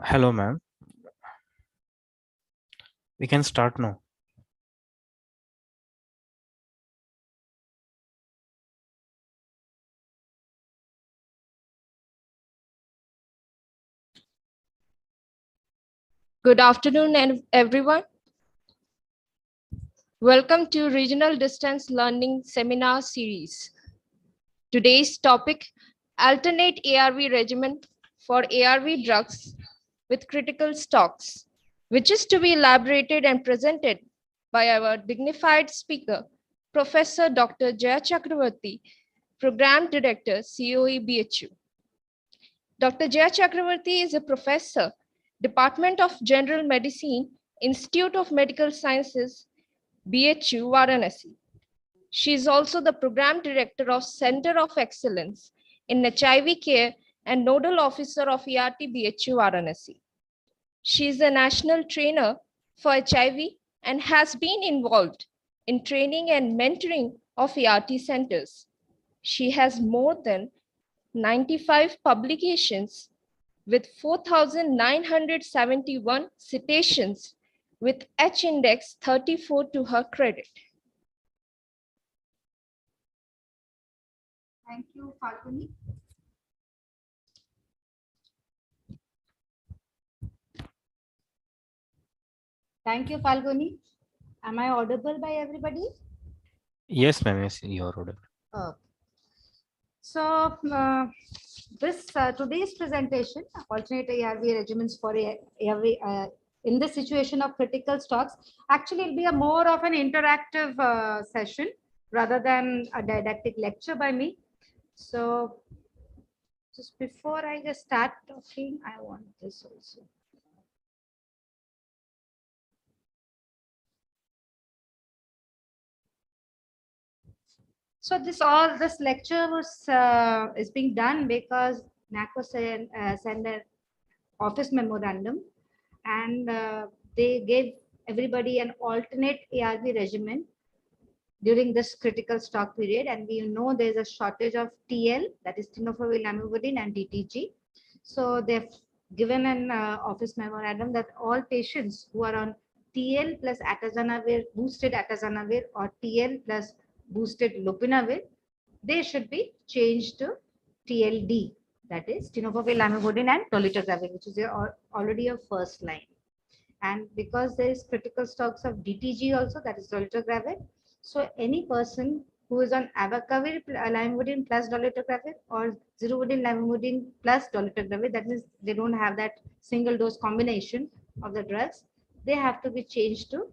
Hello, ma'am. We can start now. Good afternoon, everyone. Welcome to Regional Distance Learning Seminar Series. Today's topic, alternate ARV regimen for ARV drugs with critical stocks, which is to be elaborated and presented by our dignified speaker, Professor Dr. Jaya Chakravarty, Program Director, CoE BHU. Dr. Jaya Chakravarty is a professor, Department of General Medicine, Institute of Medical Sciences, BHU, Varanasi. She is also the Program Director of Center of Excellence in HIV Care and Nodal Officer of ERT BHU, Varanasi. She is a national trainer for HIV and has been involved in training and mentoring of ERT centers. She has more than 95 publications with 4,971 citations with H index 34 to her credit. Thank you, Falguni. Thank you, Falguni. Am I audible by everybody? Yes, ma'am. Yes, you are audible. Okay. So today's presentation, alternate ARV regimens for ARV in the situation of critical stocks, actually it'll be a more of an interactive session rather than a didactic lecture by me. So just before I just start talking, I want this also. So this lecture was is being done because NACO sent an office memorandum, and they gave everybody an alternate ARV regimen during this critical stock period. And we know there's a shortage of TL, that is tenofovir lamivudine, and DTG. So they've given an office memorandum that all patients who are on TL plus atazanavir, boosted atazanavir, or TL plus boosted lopinavir, they should be changed to TLD, that is tenofovir lamivudine and dolutegravir, which is already a first line. And because there is critical stocks of DTG also, that is dolutegravir. So any person who is on abacavir, lamivudine plus dolutegravir, or zeruvodin lamivudine plus dolutegravir, that means they don't have that single dose combination of the drugs, they have to be changed to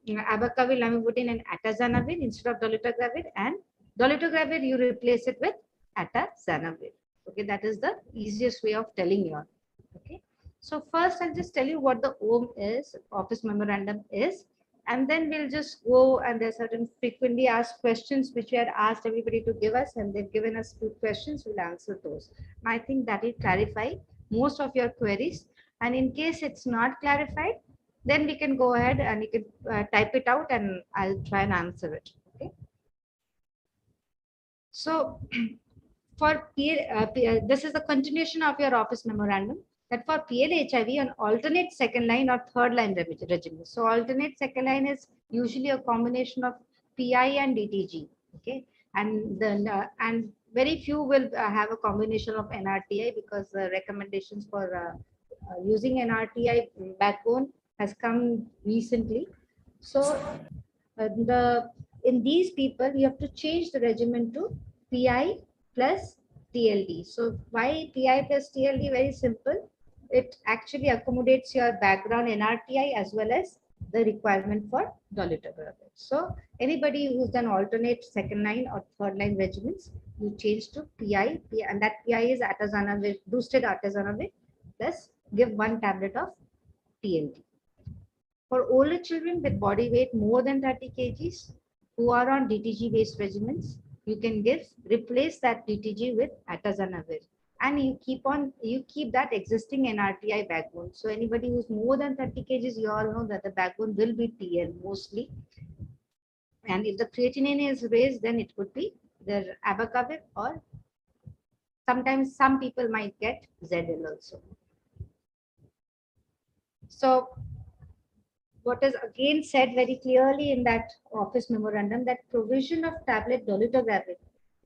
abacavir, lamivudine, and atazanavir instead of dolutegravir. And dolutegravir you replace it with atazanavir. Okay, that is the easiest way of telling you. Okay, so first I'll just tell you what the OM is, Office Memorandum is, and then we'll just go, and there's certain frequently asked questions which we had asked everybody to give us, and they've given us 2 questions. We'll answer those. And I think that will clarify most of your queries. And in case it's not clarified, then we can go ahead and you can type it out and I'll try and answer it. Okay. So for this is the continuation of your office memorandum that for PL-HIV an alternate second line or third line regimen. So alternate second line is usually a combination of PI and DTG. Okay, and then and very few will have a combination of NRTI because the recommendations for using NRTI backbone has come recently. So the in these people you have to change the regimen to PI plus TLD. So why PI plus TLD? Very simple. It actually accommodates your background NRTI as well as the requirement for dolutegravir. So anybody who's done alternate second line or third line regimens, you change to PI, and that PI is atazanavir, boosted atazanavir, plus give 1 tablet of TLD. For older children with body weight more than 30 kgs who are on DTG based regimens, you can replace that DTG with atazanavir, and you keep that existing NRTI backbone. So anybody who's more than 30 kgs, you all know that the backbone will be TL mostly. And if the creatinine is raised, then it would be the abacavir, or sometimes some people might get ZL also. So what is again said very clearly in that office memorandum, that provision of tablet dolutegravir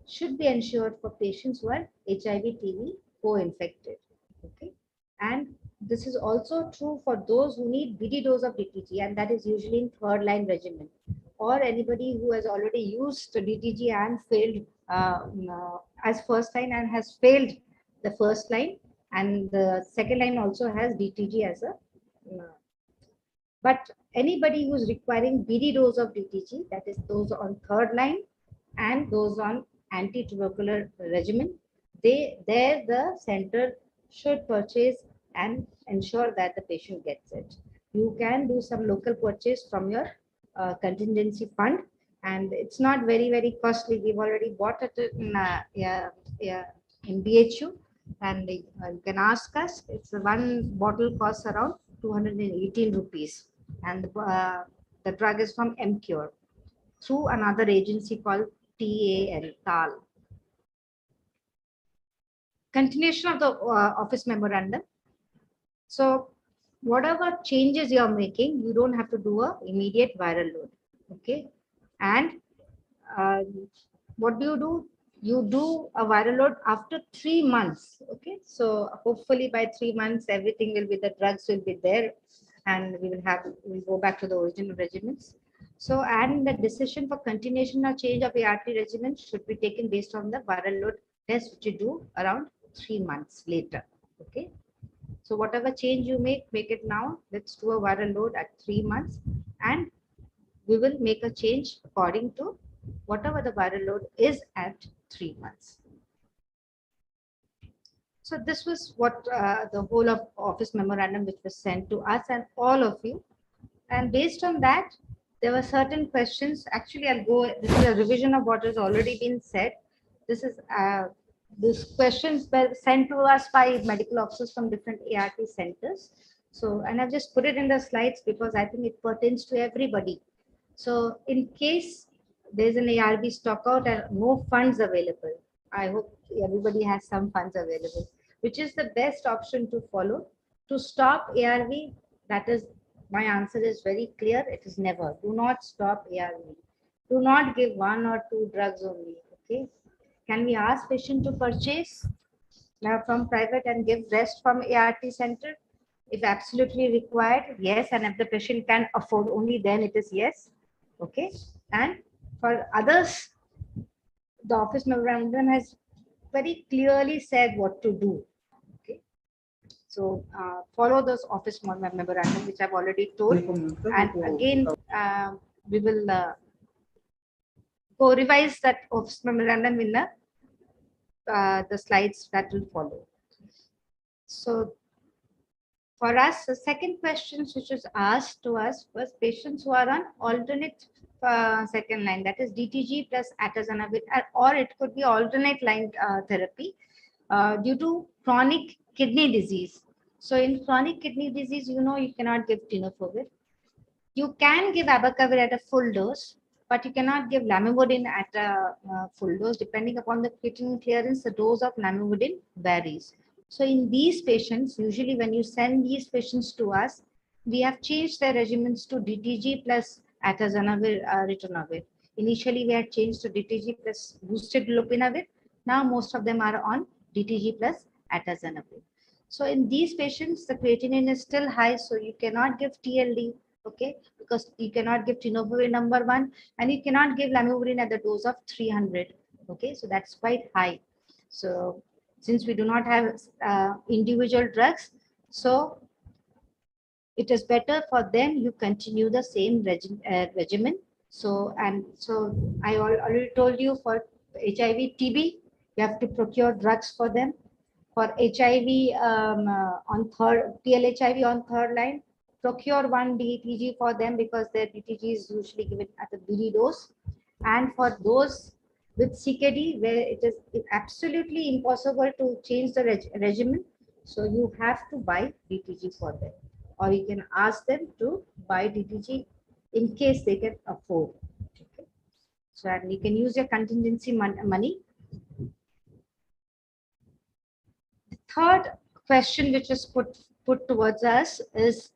should be ensured for patients who are HIV/TB co-infected. Okay, and this is also true for those who need BD dose of DTG, and that is usually in third line regimen, or anybody who has already used DTG and failed as first line and has failed the first line, and the second line also has DTG as a but anybody who's requiring BD dose of DTG, that is those on third line and those on anti-tubercular regimen, the center should purchase and ensure that the patient gets it. You can do some local purchase from your contingency fund, and it's not very costly. We've already bought it in BHU, and you can ask us. It's one bottle costs around 218 rupees, and the drug is from MCure through another agency called TAL. Continuation of the office memorandum. So whatever changes you're making, you don't have to do a immediate viral load. Okay, and what do? You do a viral load after 3 months. Okay, so hopefully by 3 months everything will be, the drugs will be there, and we'll go back to the original regimens. So, and the decision for continuation or change of ART regimen should be taken based on the viral load test which you do around 3 months later. Okay, so whatever change you make it now. Let's do a viral load at 3 months, and we will make a change according to whatever the viral load is at 3 months. So this was what the whole of office memorandum which was sent to us and all of you. And based on that, there were certain questions. Actually, this is a revision of what has already been said. These questions were sent to us by medical officers from different ART centers. So, and I've just put it in the slides because I think it pertains to everybody. So in case there's an ARV stock out and no funds available, I hope everybody has some funds available. Which is the best option to follow to stop ARV? That is, my answer is very clear. It is never. Do not stop ARV. Do not give 1 or 2 drugs only. Okay. Can we ask patient to purchase from private and give rest from ART center? If absolutely required, yes. And if the patient can afford, only then it is yes. Okay. And for others, the office memorandum has very clearly said what to do. Okay. So follow those office memorandum, which I've already told. And again, we will go revise that office memorandum in the slides that will follow. So for us, the second question which was asked to us was patients who are on alternate second line, that is DTG plus atazanavir, or it could be alternate line therapy due to chronic kidney disease. So in chronic kidney disease, you cannot give tenofovir. You can give abacavir at a full dose, but you cannot give lamivudine at a full dose. Depending upon the creatinine clearance, the dose of lamivudine varies. So in these patients, usually when you send these patients to us, we have changed their regimens to DTG plus atazanavir, ritonavir. Initially, we had changed to DTG plus boosted lopinavir. Now most of them are on DTG plus atazanavir. So in these patients, the creatinine is still high, so you cannot give TLD, okay, because you cannot give tenofovir number 1, and you cannot give lamivudine at the dose of 300, okay, so that's quite high. So since we do not have individual drugs, so it is better for them you continue the same regimen. So I already told you, for HIV TB, you have to procure drugs for them. For HIV on third, PLHIV on third line, procure one DTG for them, because their DTG is usually given at the BD dose. And for those with CKD, where it is absolutely impossible to change the regimen, so you have to buy DTG for them, or you can ask them to buy DTG in case they can afford. Okay. So, and you can use your contingency money. The third question which is put towards us is,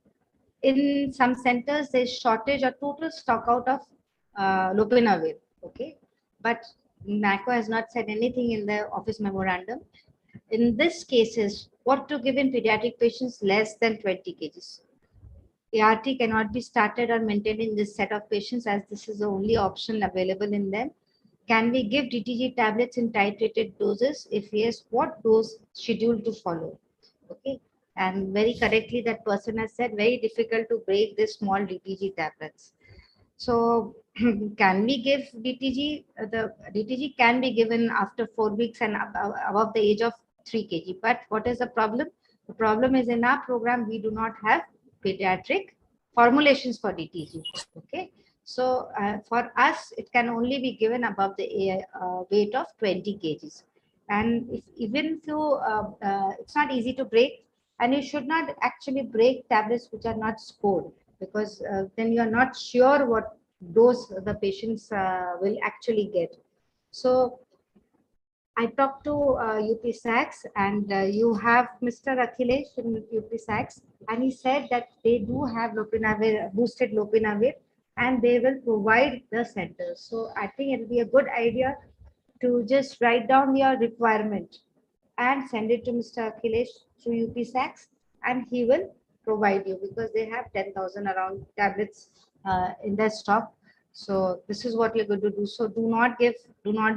in some centers there's shortage or total stock out of lopinavir. Okay, but NACO has not said anything in the office memorandum. In this cases, what to give in pediatric patients less than 20 kgs. ART cannot be started or maintained in this set of patients, as this is the only option available in them. Can we give DTG tablets in titrated doses? If yes, what dose schedule to follow? Okay, and very correctly that person has said, very difficult to break this small DTG tablets. So can we give DTG? The DTG can be given after 4 weeks and above the age of 3 kg. But what is the problem? The problem is, in our program, we do not have pediatric formulations for DTG. Okay. So for us, it can only be given above the weight of 20 kgs. And even if you, it's not easy to break, and you should not actually break tablets which are not scored, because then you are not sure what dose the patients will actually get. So I talked to UP SACS, and you have Mr. Akhilesh in UP SACS, and he said that they do have lopinavir, boosted lopinavir, and they will provide the centers. So I think it will be a good idea to just write down your requirement and send it to Mr. Akhilesh through UP SACS, and he will provide you, because they have 10,000 around tablets in their stock. So this is what you're going to do. So do not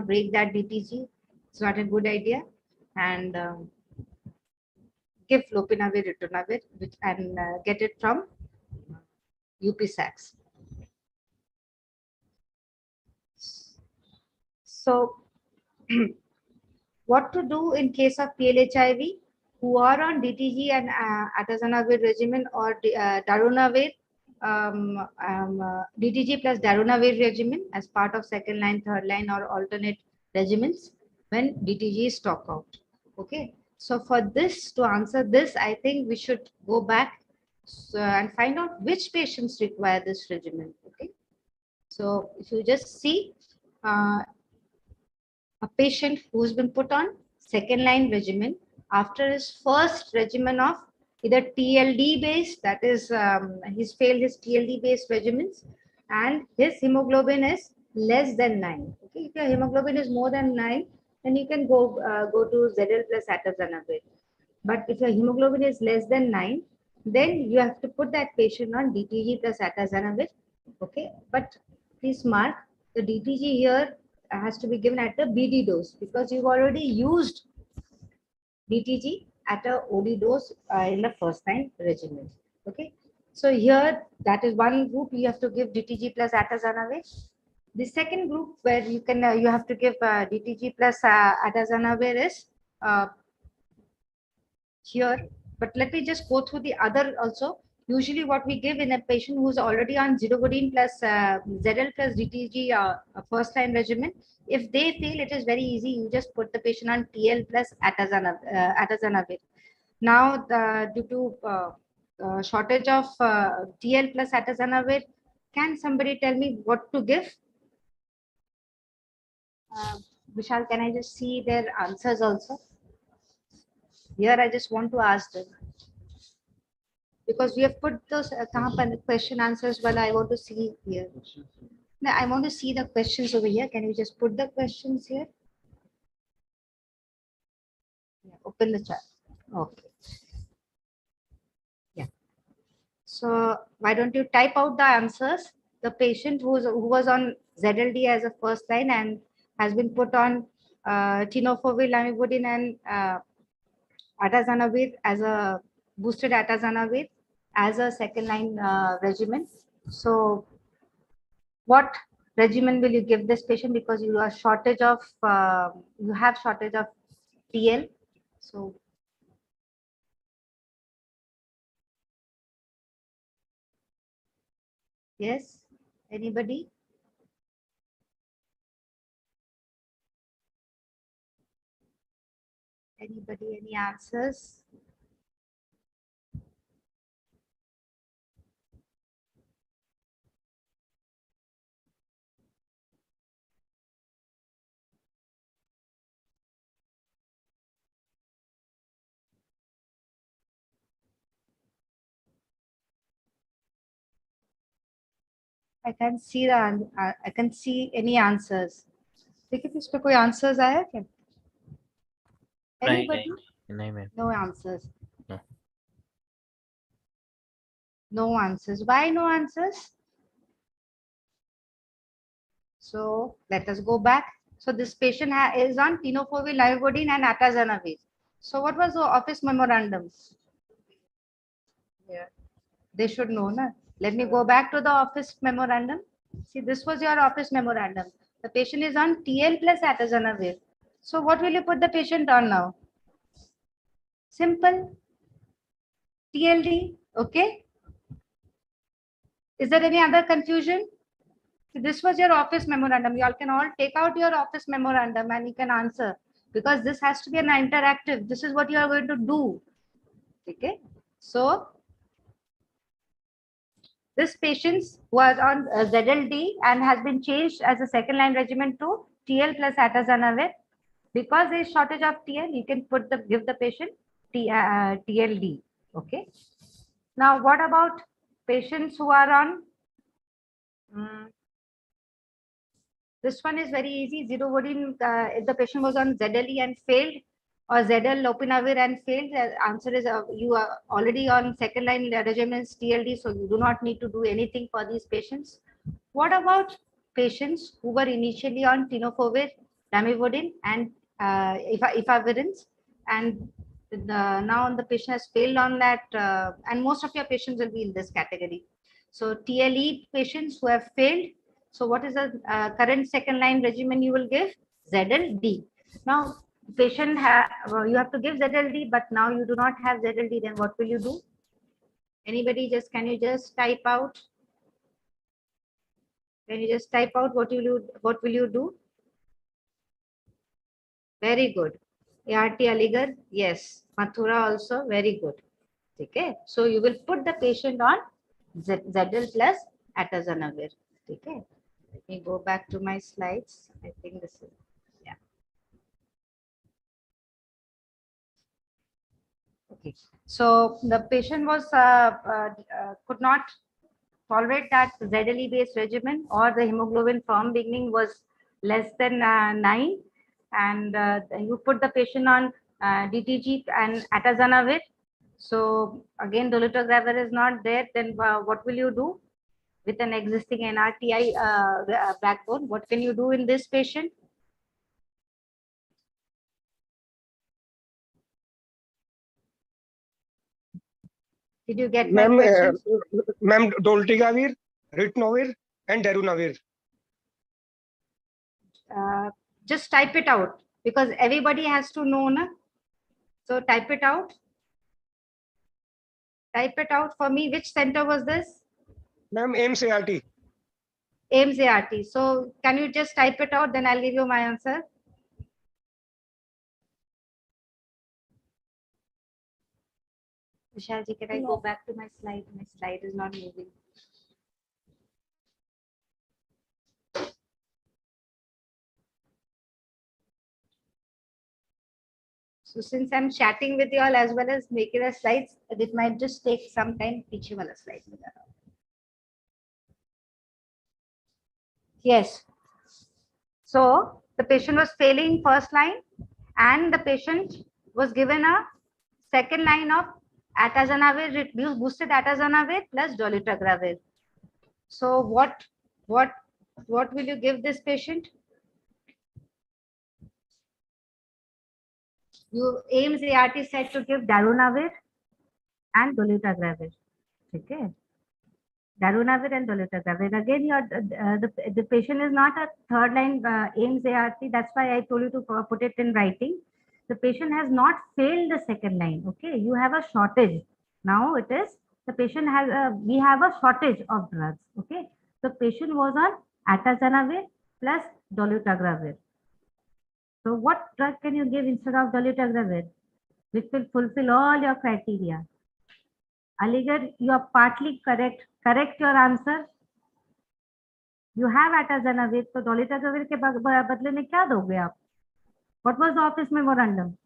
break that DTG. It's not a good idea. And give lopinavir, ritonavir, and get it from UP SACS. So what to do in case of PLHIV who are on DTG and atazanavir regimen, or darunavir, DTG plus darunavir regimen as part of second line, third line, or alternate regimens when DTG is stock out. Okay. So for this, to answer this, I think we should go back and find out which patients require this regimen. Okay. So if you just see a patient who's been put on second line regimen after his first regimen of either TLD based, that is he's failed his TLD based regimens, and his hemoglobin is less than 9. Okay, if your hemoglobin is more than 9, then you can go to ZL plus atazanavir. But if your hemoglobin is less than 9, Then you have to put that patient on DTG plus atazanavir. Okay, but please mark the DTG here has to be given at the BD dose because you've already used DTG at a OD dose in the first line regimen. Okay, so here that is one group you have to give DTG plus atazanavir. The second group where you can you have to give DTG plus atazanavir is here. But let me just go through the other also. Usually what we give in a patient who's already on zidovudine plus ZL plus DTG first line regimen, if they feel it is very easy, you just put the patient on TL plus atazanavir. Now, due to shortage of TL plus atazanavir, can somebody tell me what to give? Vishal, can I just see their answers also? Here, I just want to ask them. Because we have put those question answers, but I want to see here. No, I want to see the questions over here. Can you just put the questions here? Yeah, open the chat. Okay. Yeah. So why don't you type out the answers? The patient who was on ZLD as a first line and has been put on tenofovir, lamivudine, and atazanavir as a boosted atazanavir as a second line regimen. So what regimen will you give this patient because you are shortage of you have shortage of TL? So yes, anybody? Anybody? Any answers? I can see I can see any answers. देखिए इस पे कोई answers आया क्या? नहीं Anybody? नहीं ma'am. No answers. No. No answers. Why no answers? So let us go back. So this patient is on tenofovir, lamivudine, and atazanavir. So what was the office memorandum? Yeah, they should know, na? Let me go back to the office memorandum. See, this was your office memorandum. The patient is on TL plus atazanavir. So what will you put the patient on now? Simple. TLD. Okay. Is there any other confusion? This was your office memorandum. You all can all take out your office memorandum and you can answer because this has to be an interactive. This is what you are going to do. Okay. So this patient was on ZLD and has been changed as a second line regimen to TL plus atazanavir. Because there is shortage of TL, you can give the patient TLD. Okay. Now, what about patients who are on? This one is very easy. Zidovudine, if the patient was on ZLE and failed, or ZL lopinavir and failed, the answer is you are already on second line regimens TLD, so you do not need to do anything for these patients. What about patients who were initially on tenofovir, lamivudine, and efavirenz, and now the patient has failed on that, and most of your patients will be in this category. So TLE patients who have failed. So what is the current second line regimen you will give? ZLD. Now patient you have to give ZLD, but now you do not have ZLD. Then what will you do? Anybody can you just type out? Can you just type out what will you do? Very good. ART Aligarh, yes. Mathura also, very good. Okay. So you will put the patient on ZL plus atazanavir. Okay. Let me go back to my slides. I think this is, yeah. Okay. So the patient was could not tolerate that ZLE based regimen, or the hemoglobin from beginning was less than 9, and you put the patient on DTG and atazanavir. So again, dolutegravir is not there. Then what will you do with an existing NRTI backbone? What can you do in this patient? Did you get my question? Ma'am, dolutegravir, ritonavir, and darunavir. Just type it out because everybody has to know, na? So type it out. Type it out for me. Which center was this? Ma'am, AIMS ART. AIMS ART. So can you just type it out? Then I'll give you my answer. Vishal ji, can I go back to my slide? My slide is not moving. So since I'm chatting with you all as well as making the slides, it might just take some time. Piche wala slide mein jana. Yes. So the patient was failing first line and the patient was given a second line of atazanavir, boosted atazanavir plus dolutegravir. So what will you give this patient? You AIMS ART said to give darunavir and dolutegravir. Okay. Darunavir and dolutegravir. Again, the patient is not a third line AIMS ART. That's why I told you to put it in writing. The patient has not failed the second line. Okay, you have a shortage. Now it is the patient has we have a shortage of drugs. Okay, the patient was on atazanavir plus dolutegravir. So what drug can you give instead of dolutegravir, which will fulfill all your criteria? Aligarh, you are partly correct. Correct your answer. You have atazanavir, तो dolutegravir के बदले में क्या दोगे आप? What was the office memorandum?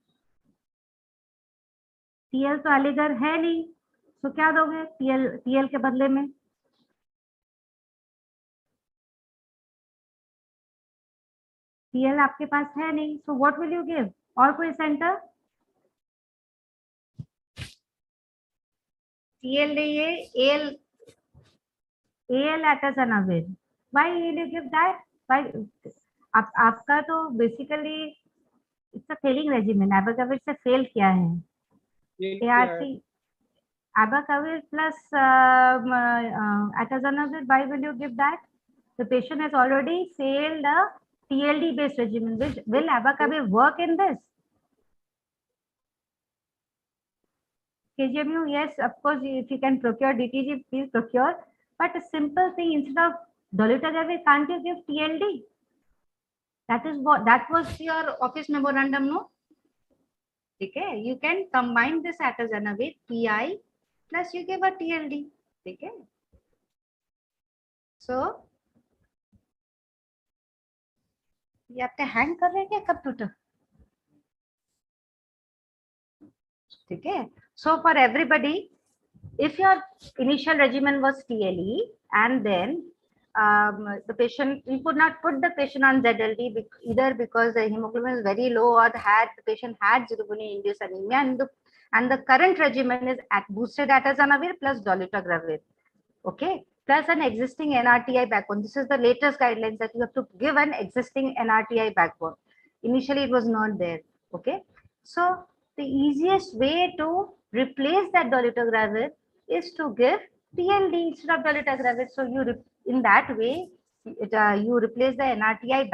TL तो अलीगढ़ है नहीं, तो क्या दोगे TL के बदले में? TL आपके पास है नहीं, so what will you give? और कोई सेंटर? TL नहीं है, AL atazanavir. Why will you give that? Why? आपका तो basically it's a failing regimen. Abacavir से fail किया है. ART, abacavir plus atazanavir. Why will you give that? The patient has already failed a TLD based regimen. Will abacavir work in this? KGMU, yes, of course, if you can procure DTG, please procure. But a simple thing, instead of dolutegravir, can't you give TLD? That was your office memorandum, no? Okay, you can combine this atazanavir PI plus you give a TLD. Okay. So, ये आपका hang कर रहे हैं क्या computer? ठीक है. So for everybody, if your initial regimen was TLE and then the patient, you could not put the patient on ZLD either because the hemoglobin is very low or the patient had zirconium induced anemia and the current regimen is boosted atazanavir plus dolutegravir. Okay, plus an existing NRTI backbone. This is the latest guidelines that you have to give an existing NRTI backbone. Initially, it was not there. Okay, so the easiest way to replace that dolutegravir is to give TLD instead of dolutegravir. So in that way, you replace the NRTI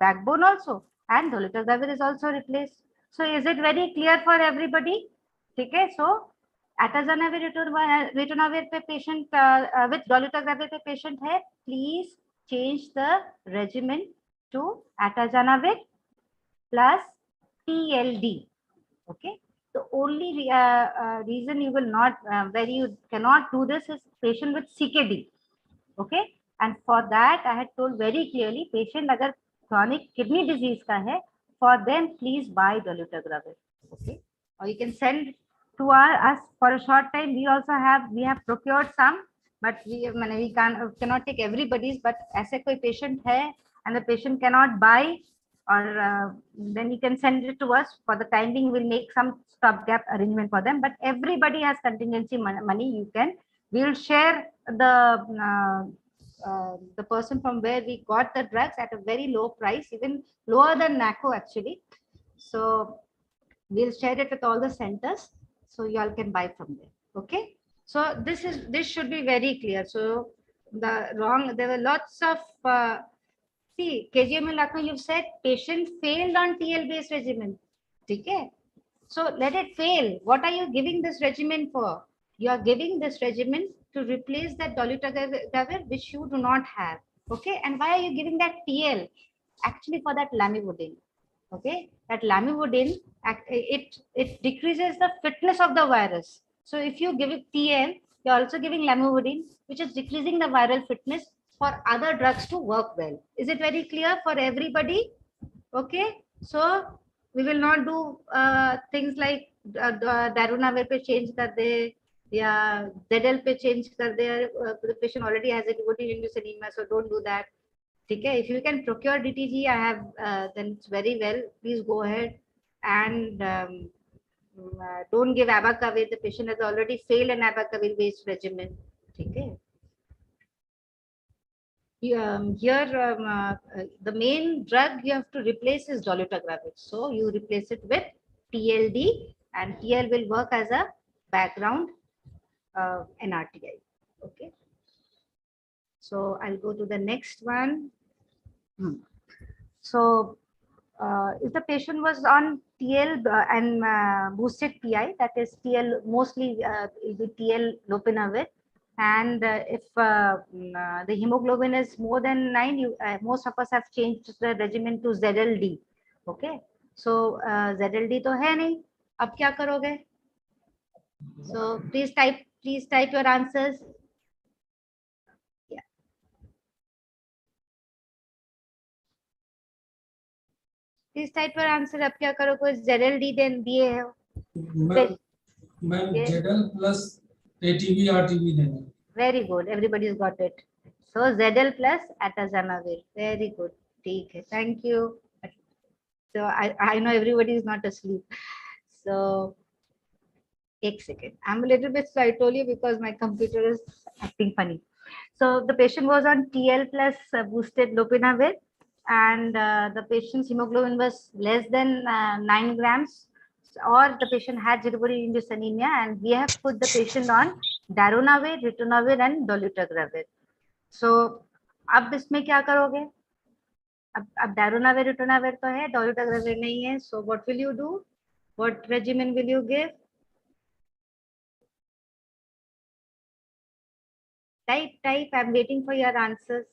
backbone also, and dolutegravir is also replaced. So is it very clear for everybody? Okay, so atazanavir ritonavir पे patient with dolutegravir पे patient है, please change the regimen to atazanavir plus TLD. Okay, the only reason you will not where you cannot do this is patient with CKD. Okay, and for that I had told very clearly, patient अगर chronic kidney disease का है, for them please buy dolutegravir. Okay, or you can send to us for a short time. We have procured some, but we cannot take everybody's. But ऐसे कोई patient है and the patient cannot buy, or then you can send it to us. For the time being, we'll make some stopgap arrangement for them, but everybody has contingency money. You can, we'll share the person from where we got the drugs at a very low price, even lower than NACO actually. So we'll share it with all the centers, so you all can buy from there. Okay, so this should be very clear. So there were lots of see, KGM Lucknow, you've said patient failed on TL based regimen. Okay, so let it fail. What are you giving this regimen for? You are giving this regimen to replace that dolutegravir which you do not have. Okay, and why are you giving that TL? Actually, for that lamivudine. Okay, that lamivudine, it decreases the fitness of the virus. So if you give it TL, you're also giving lamivudine, which is decreasing the viral fitness for other drugs to work well. Is it very clear for everybody? Okay, so we will not do things like darunavir pe change kar de, या ZL पे change कर दे. The patient already has a devoted anemia, so don't do that. Okay, if you can procure DTG, I have, then it's very well. Please go ahead and don't give abacavir. The patient has already failed an abacavir based regimen. Okay. The main drug you have to replace is dolutegravir. So you replace it with TLD, and TL will work as a background NRTI. Okay. So I'll go to the next one. So if the patient was on TL and boosted PI, that is TL, mostly the TL lopinavir, and if the hemoglobin is more than 9, most of us have changed the regimen to ZLD. Okay, so ZLD to hai nahi. Ab kya karoge? So please type your answers. Please type your answer. अब क्या करो? कोई ZLD then दिए है. Ma'am ZL plus ATV RTV देना. Very good. Everybody's got it. So ZL plus atazanavir. Very good. ठीक है. Thank you. So I know everybody is not asleep. So एक second. I'm a little bit slow. I told you because my computer is acting funny. So the patient was on TL plus boosted lopinavir, and the patient's hemoglobin was less than 9 grams, or the patient had cerebral induced anemia, and we have put the patient on darunavir, ritonavir, and dolutegravir. So अब इसमें क्या करोगे? अब darunavir, ritonavir तो है, dolutegravir नहीं है. So what will you do? What regimen will you give? Type. I'm waiting for your answers.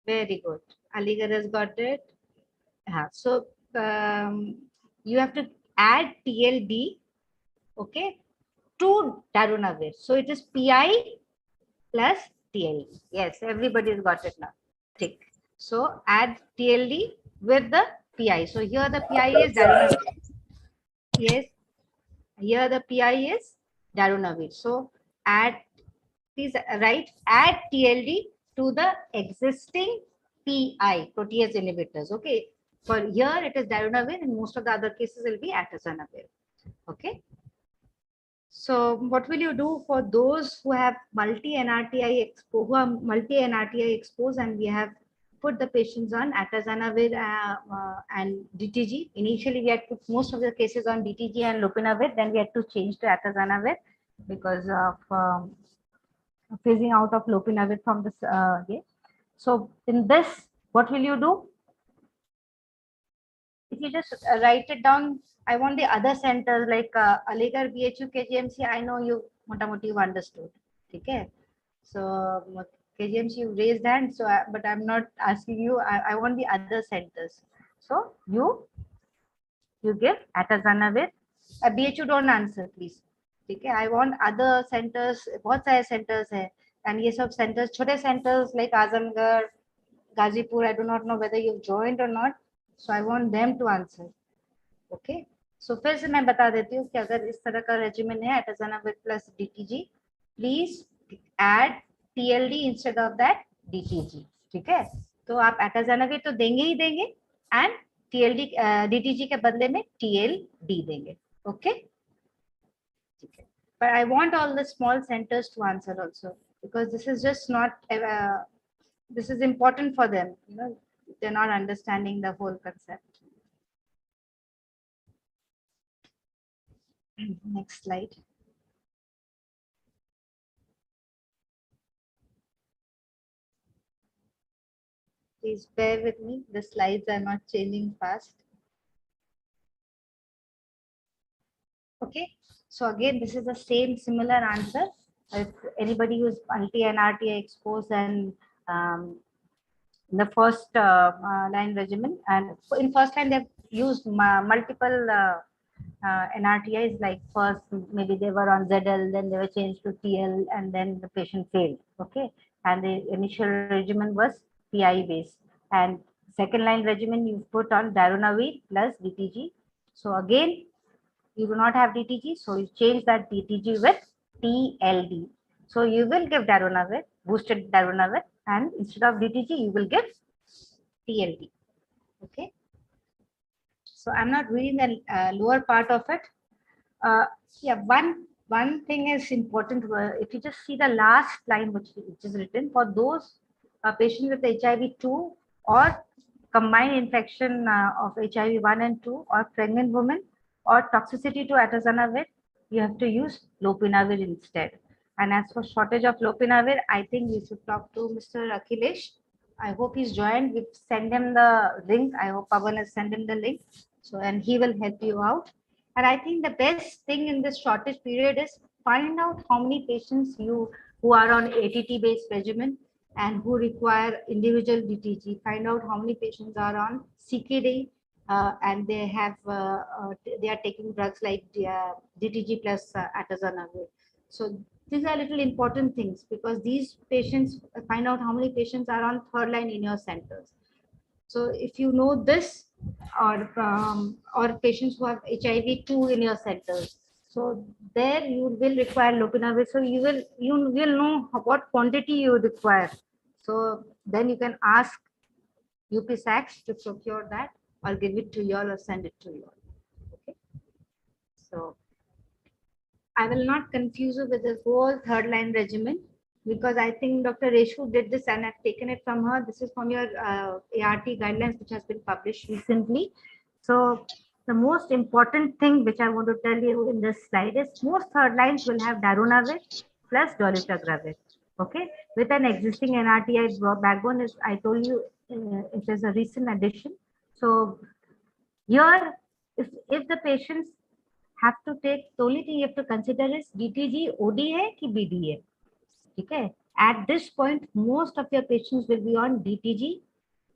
Very good. Aligarh has got it. So you have to add TLD, okay, to darunavir. So it is PI plus TLD. Yes, everybody's got it now. Thick. So add TLD with the PI. So here the PI is darunavir. Yes. Here the PI is darunavir. So please write add TLD to the existing PI, protease inhibitors. Okay. For here it is darunavir, and most of the other cases will be atazanavir. Okay. So what will you do for those who have multi-NRTI exposed, and we have put the patients on atazanavir and DTG. Initially, we had put most of the cases on DTG and lopinavir. Then we had to change to atazanavir because of phasing out of lopinavir from this. So in this, what will you do? If you just write it down, I want the other centers like Aligarh, BHU, KGMC. I know you, motamoti, you understood. Okay. So KGMC, you raised hand. So, but I'm not asking you. I want the other centers. So you give atazanavir. BHU don't answer, please. Okay. I want other centers. बहुत सारे centers है. And ये सब centers, छोटे centers like Azamgarh, Gazipur. I do not know whether you've joined or not. So I want them to answer. Okay. So फिर से मैं बता देती हूँ कि अगर इस तरह का regimen है atazanavir plus DTG, please add TLD instead of that DTG. ठीक है, तो आप एटाजानाविर तो देंगे ही देंगे एंड टीएलडी डीटीजी के बदले में टीएलडी देंगे. ओके, ठीक है. But I want all the small centers to answer also, because this is just not this is important for them. You know, they're not understanding the whole concept. Next slide. Please bear with me. The slides are not changing fast. Okay. So again, this is the same similar answer. If anybody who is multi-NRTI exposed and in the first line regimen, and in first line they've used multiple NRTIs, like first maybe they were on ZL, then they were changed to TL, and then the patient failed. Okay, and the initial regimen was PI based, and second line regimen you put on darunavir plus DTG. So again, you do not have DTG, so you change that DTG with TLD. So you will give darunavir, boosted darunavir, and instead of DTG, you will give TLD. Okay. So I'm not reading the lower part of it. Yeah, one thing is important. If you just see the last line, which is written for those patients with HIV-2 or combined infection of HIV-1 and 2, or pregnant women, or toxicity to atazanavir, you have to use lopinavir instead. And as for shortage of lopinavir, I think we should talk to Mr. Akhilesh. I hope he's joined. We've sent him the link. I hope Pavan has sent him the link. So, and he will help you out. And I think the best thing in this shortage period is find out how many patients who are on ATT based regimen and who require individual DTG. Find out how many patients are on CKD and they are taking drugs like DTG plus atazanavir. So these are little important things, because these patients, find out how many patients are on third line in your centers. So if you know this, or patients who have HIV-2 in your centers, so there you will require lopinavir. So you will know what quantity you require. So then you can ask UPSACs to procure that, or give it to you all, or send it to you all. Okay. So I will not confuse you with the whole third line regimen, because I think Dr. Reshu did this and I've taken it from her. This is from your ART guidelines, which has been published recently. So the most important thing which I want to tell you in this slide is most third lines will have darunavir plus dolutegravir. Okay, with an existing NRTI backbone, is I told you it is a recent addition. So here, if the patients have to take, the only thing you have to consider is DTG OD hai ki BD hai. Okay. At this point, most of your patients will be on DTG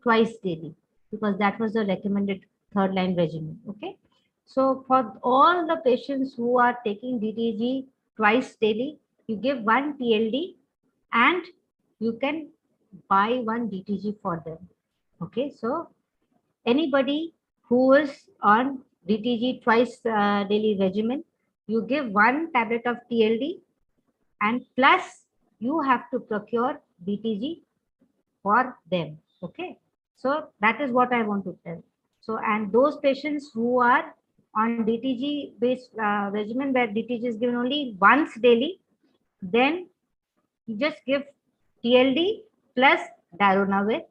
twice daily, because that was the recommended third line regimen. Okay. So for all the patients who are taking DTG twice daily, you give one TLD and you can buy one DTG for them. Okay. So anybody who is on DTG twice daily regimen, you give one tablet of TLD, and plus you have to procure DTG for them. Okay. So that is what I want to tell. So, and those patients who are on DTG based regimen, where DTG is given only once daily, then you just give TLD plus darunavir.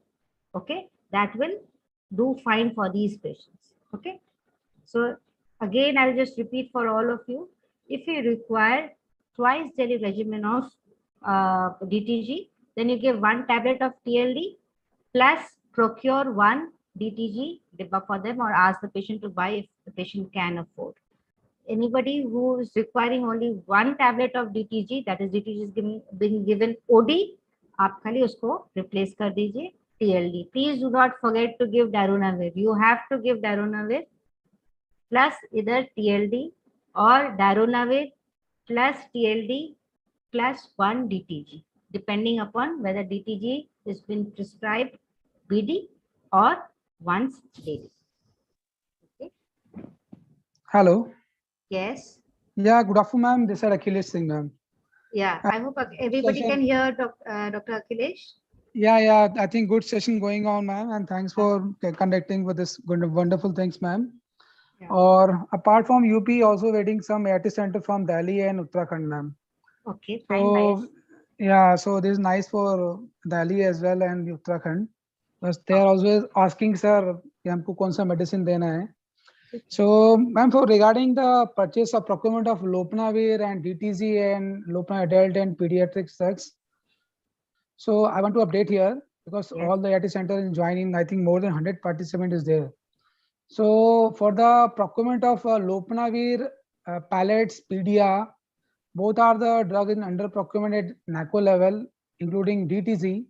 Okay. That will do fine for these patients. Okay. So again, I'll just repeat for all of you. If you require twice daily regimen of DTG, then you give one tablet of TLD plus procure one DTG dibba for them, or ask the patient to buy if the patient can afford. Anybody who is requiring only one tablet of DTG, that is DTG is being given OD, आप खाली उसको replace कर दीजिए TLD. Please do not forget to give darunavir. You have to give darunavir plus either TLD or darunavir plus TLD plus one DTG, depending upon whether DTG has been prescribed BD or once daily. Okay. Hello. Yes. Yeah, good afternoon, ma'am. This is Akhilesh Singh, ma'am. Yeah, I hope everybody can hear Dr. Akhilesh. Yeah. I think good session going on, ma'am, and thanks for conducting with this good, wonderful things, ma'am. Yeah. Or apart from UP, also waiting some ART center from Delhi and Uttarakhand, ma'am. Okay, fine, nice. So yeah, so this is nice for Delhi as well and Uttarakhand. But they are always asking, sir, कि हमको कौन सा medicine देना है. So, ma'am, for regarding the purchase of procurement of Lopinavir and DTZ and Lopinavir adult and pediatric drugs. So I want to update here because Yes. all the ART center is joining. I think more than 100 participants is there. So for the procurement of Lopinavir, pallets, PDA, both are the drug in under procurement at NACO level, including DTZ.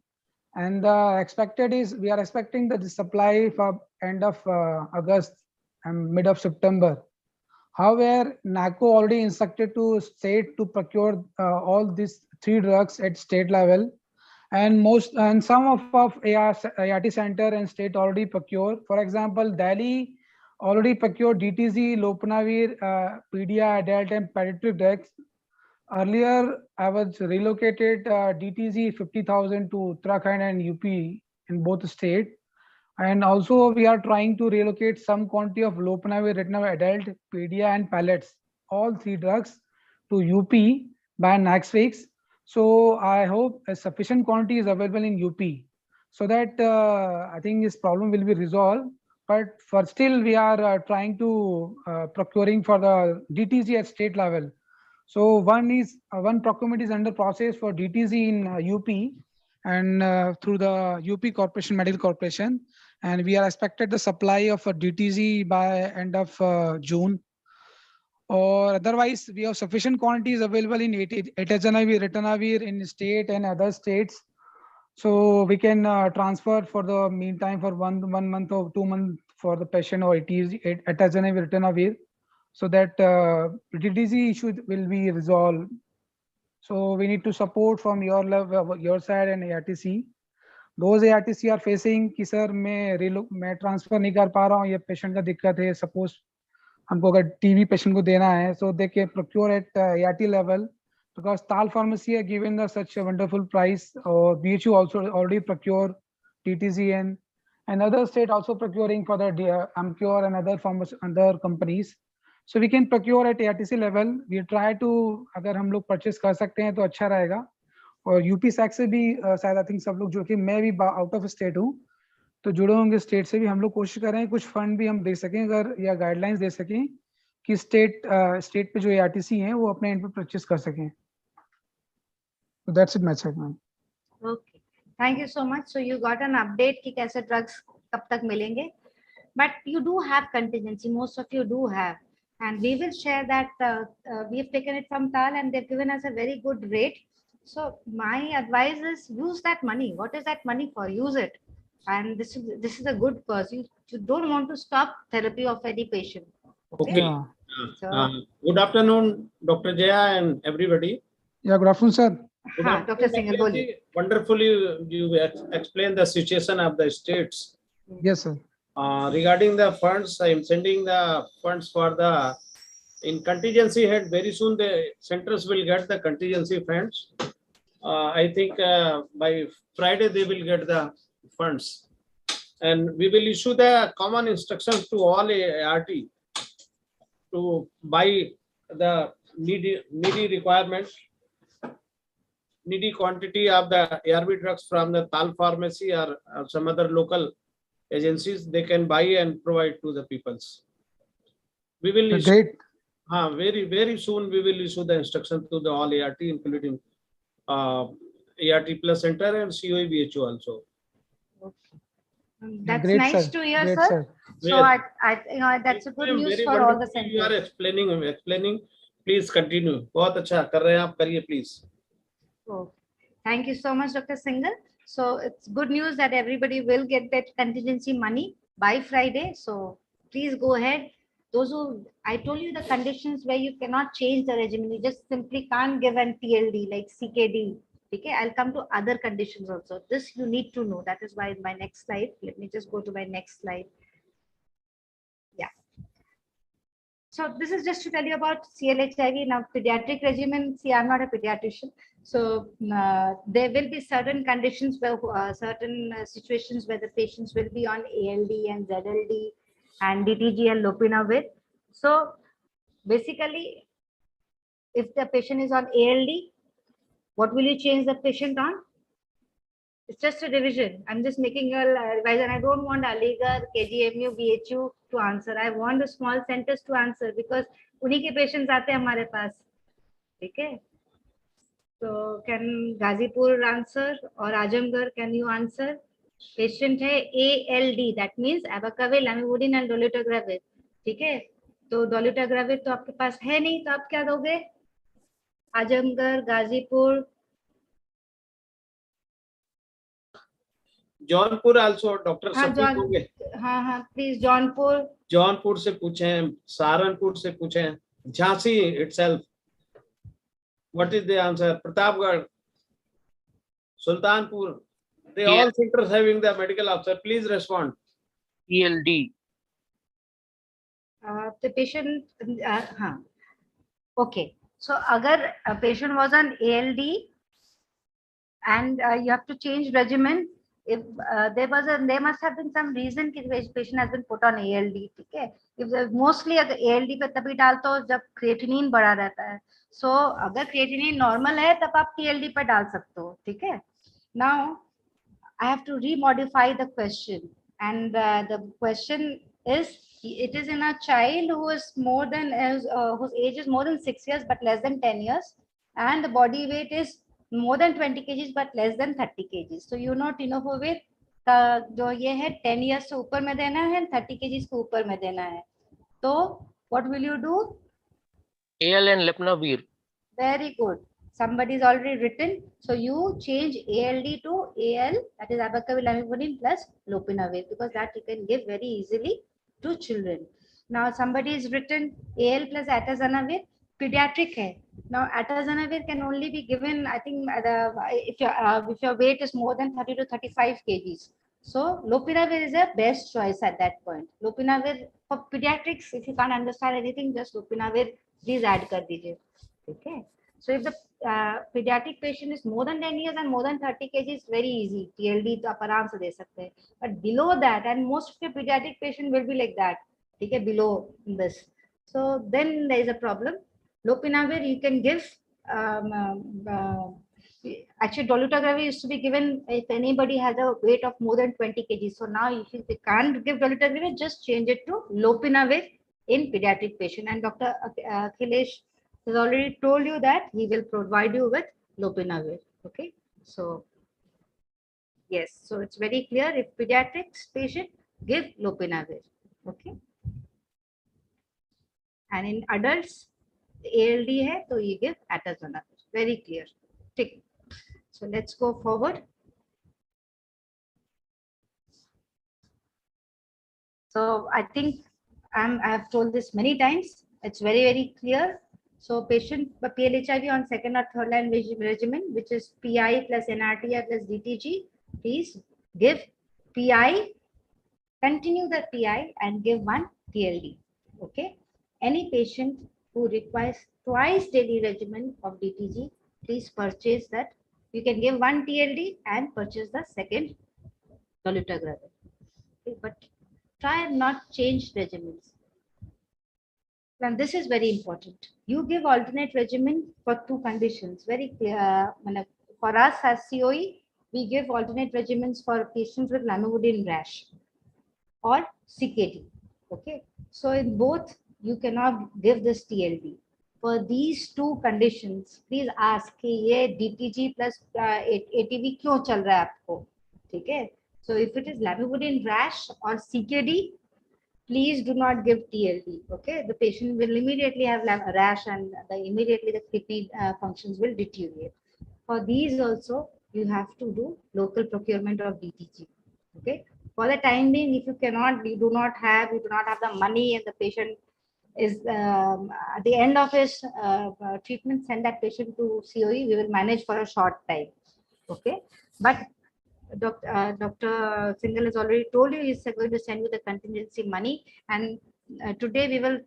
And the expected is we are expecting that the supply for end of August and mid of September. However, NACO already instructed to state to procure all these 3 drugs at state level, and some of ART center and state already procure. For example, Delhi already procured DTZ, Lopinavir, PDA, adult and pediatric drugs. Earlier, I was relocated DTZ 50,000 to Uttarakhand and UP in both states. And also we are trying to relocate some quantity of Lopinavir, Ritonavir adult, pedia and pellets, all 3 drugs to UP by next week. So I hope a sufficient quantity is available in UP so that I think this problem will be resolved. But for still we are trying to procuring for the DTZ at state level. So one procurement is under process for DTZ in UP and through the UP Corporation, Medical Corporation. And we are expected the supply of a DTZ by end of June. Or otherwise, we have sufficient quantities available in Atazanavir, Ritonavir in state and other states. So we can transfer for the meantime for one month or 2 months for the patient or Atazanavir, Ritonavir, so that DTZ issue will be resolved. So we need to support from your level, your side and ARTC. Those ARTC are facing कि sir मैं transfer नहीं कर पा रहा हूँ, ये patient का दिक्कत है, सपोज हमको अगर टीबी पेशेंट को देना है, so they can procure at ART level because Tal Pharmacy are given such a wonderful price, or BHU also already procure TTZN, and other state also procuring for the Amcure and other companies. So we can procure at ARTC level. We try to, अगर हम लोग purchase कर सकते हैं तो अच्छा रहेगा. और यूपी सैक से भी शायद आई थिंक सब लोग जो कि मैं भी आउट ऑफ स्टेट हूँ तो जुड़े होंगे स्टेट से भी, हम लोग कोशिश कर रहे हैं कुछ फंड भी हम दे सकें अगर या गाइडलाइंस दे सकें कि स्टेट पे जो ARTC हैं वो अपने एंड पे परचेस कर सकें. So that's it, my side, ma'am. Okay, thank you so much. So you got an update कि कैसे drugs कब तक मिलेंगे, but you do have contingency, most of you do have, and we will share that. We have taken it from Tal and they've given us a very good rate. So my advice is use that money. What is that money for? Use it. And this is a good cause. You don't want to stop therapy of any patient. Okay. Yeah. So, Good afternoon, Dr. Jaya and everybody. Yeah, good afternoon, sir. Good हाँ, Dr. Singhal, बोलिए. Wonderfully, you explained the situation of the states. Yes, sir. Regarding the funds, I am sending the funds for the in contingency head. Very soon the centers will get the contingency funds. I think by Friday they will get the funds, and we will issue the common instructions to all ART to buy the needy requirement, needy quantity of the ARV drugs from the Tal Pharmacy or some other local agencies. They can buy and provide to the peoples. We will issue, Great. very soon we will issue the instruction to the all ART, including ART Plus Center and CoE BHU also. that's Great, nice sir. to hear, Great, sir. So Yes. that's a good news Very for all the wonderful. You are centers. explaining. Please continue. बहुत अच्छा कर रहे हैं आप, करिए please. So, thank you so much, Dr. Singhal. So it's good news that everybody will get that contingency money by Friday. So please go ahead. Those who, I told you the conditions where you cannot change the regimen, you just simply can't give an TLD like CKD. Okay, I'll come to other conditions also. This you need to know. That is why in my next slide, let me just go to my next slide. Yeah. So this is just to tell you about CLHIV. Now, pediatric regimen, see, I'm not a pediatrician. So there will be certain conditions where certain situations where the patients will be on ALD and ZLD and DTG and lopinavir. So basically, if the patient is on ALD, what will you change the patient on? It's just a revision. I'm just making a revision. I don't want Aligarh, KGMU, BHU to answer. I want the small centers to answer because उन्हीं के patients आते हैं हमारे पास. ठीक है? So can Gazipur answer or Ajamgarh, can you answer? Patient है ALD, that means abacavir, lamivudine and dolutegravir. ठीक है? तो dolutegravir तो आपके पास है नहीं, तो आप क्या दोगे? आजमगढ़, गाजीपुर. जौनपुर also डॉक्टर हाँ सफीक होंगे. हाँ प्लीज जौनपुर. जौनपुर से पूछें, सहारनपुर से पूछें, Jhansi itself. What is the answer? Pratapgarh, Sultanpur. They all centers having the medical officer. Please respond. ELD. The patient. हाँ. Okay. So अगर a patient was on ALD and you have to change regimen. If there must have been some reason कि patient has been put on ALD. ठीक है? If mostly अगर ALD पे तभी डालते हो जब creatinine बढ़ा रहता है. So अगर creatinine normal है तब आप TLD पे डाल सकते हो. ठीक है? Now I have to remodify the question, and the question is, it is in a child who is more than whose age is more than 6 years but less than 10 years, and the body weight is more than 20 kgs but less than 30 kgs. So you know tenofovir जो ये है 10 years से ऊपर में देना है, 30 kgs के ऊपर में देना है. तो what will you do? AL and lepnavir. Very good. Somebody is already written. So you change ALD to AL, that is abacavir, lamivudine plus lopinavir, because that you can give very easily to children. Now somebody is written AL plus atazanavir, pediatric hai. Now atazanavir can only be given, I think, if your weight is more than 30 to 35 kgs. So lopinavir is a best choice at that point. Lopinavir for pediatrics, if you can't understand anything, just lopinavir please add kar dijiye. Okay. So if the pediatric patient is more than 10 years and more than 30 kg, it's very easy. TLD तो आप आराम से दे सकते हैं. But below that, and most of the pediatric patient will be like that. ठीक है, below this. So then there is a problem. Lopinavir you can give. Actually, dolutegravir used to be given if anybody has a weight of more than 20 kg. So now if you can't give dolutegravir, just change it to lopinavir in pediatric patient. And Dr. Akhilesh has already told you that he will provide you with lopinavir. Okay, so yes, so it's very clear. If pediatrics patient, give lopinavir. Okay, and in adults ALD hai, so you give atazanavir. Very clear. Tick. So let's go forward. So I think I have told this many times. It's very, very clear. So patient PLHIV on second or third line regimen, which is PI plus NRTI plus DTG, please give PI, continue the PI and give one TLD. Okay. Any patient who requires twice daily regimen of DTG, please purchase that. You can give one TLD and purchase the second dolutegravir. Okay, but try and not change regimens. Now this is very important. You give alternate regimen for two conditions. Very clear. For us as CoE, we give alternate regimens for patients with lamivudine rash or CKD. Okay. So in both, you cannot give this TLD. For these two conditions, please ask कि ये DTG plus ATV क्यों चल रहा है आपको? ठीक है? So if it is lamivudine rash or CKD, please do not give TLD. Okay, the patient will immediately have a rash and immediately the kidney functions will deteriorate. For these also, you have to do local procurement of DTG. Okay, for the time being, if you do not have the money, and the patient is at the end of his treatment, send that patient to CoE. We will manage for a short time. Okay, but Dr. Singhal has already told you he's going to send you the contingency money, and today we will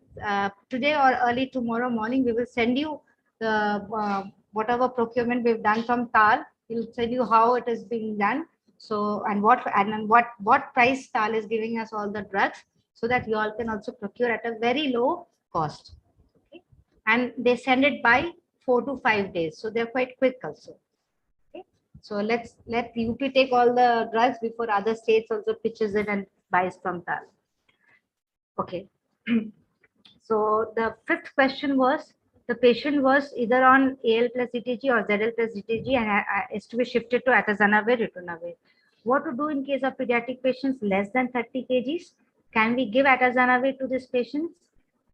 today or early tomorrow morning we will send you the whatever procurement we've done from TAL, he'll tell you how it is being done. So, and what price TAL is giving us all the drugs, so that you all can also procure at a very low cost. Okay? And they send it by 4 to 5 days. So they're quite quick also. Okay? So let UP take all the drugs before other states also pitches it and buys from TAL. Okay. So the fifth question was, the patient was either on AL plus ETG or ZL plus ETG and is to be shifted to atazanavir, ritonavir. What to do in case of pediatric patients less than 30 kgs? Can we give atazanavir to these patients?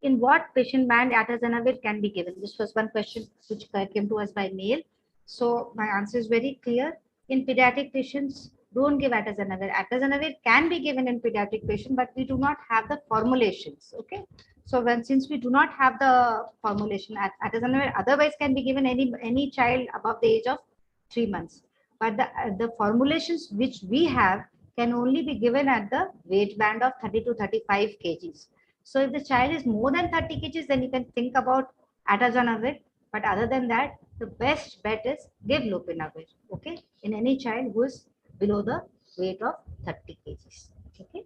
In what patient band atazanavir can be given? This was one question which came to us by mail. So my answer is very clear. In pediatric patients, don't give atazanavir. Atazanavir can be given in pediatric patient, but we do not have the formulations. Okay. So since we do not have the formulation, atazanavir otherwise can be given any child above the age of 3 months. But the formulations which we have can only be given at the weight band of 30 to 35 kgs. So if the child is more than 30 kgs, then you can think about atazanavir. But other than that, the best bet is give lopinavir. Okay, in any child who is below the weight of 30 kgs. Okay,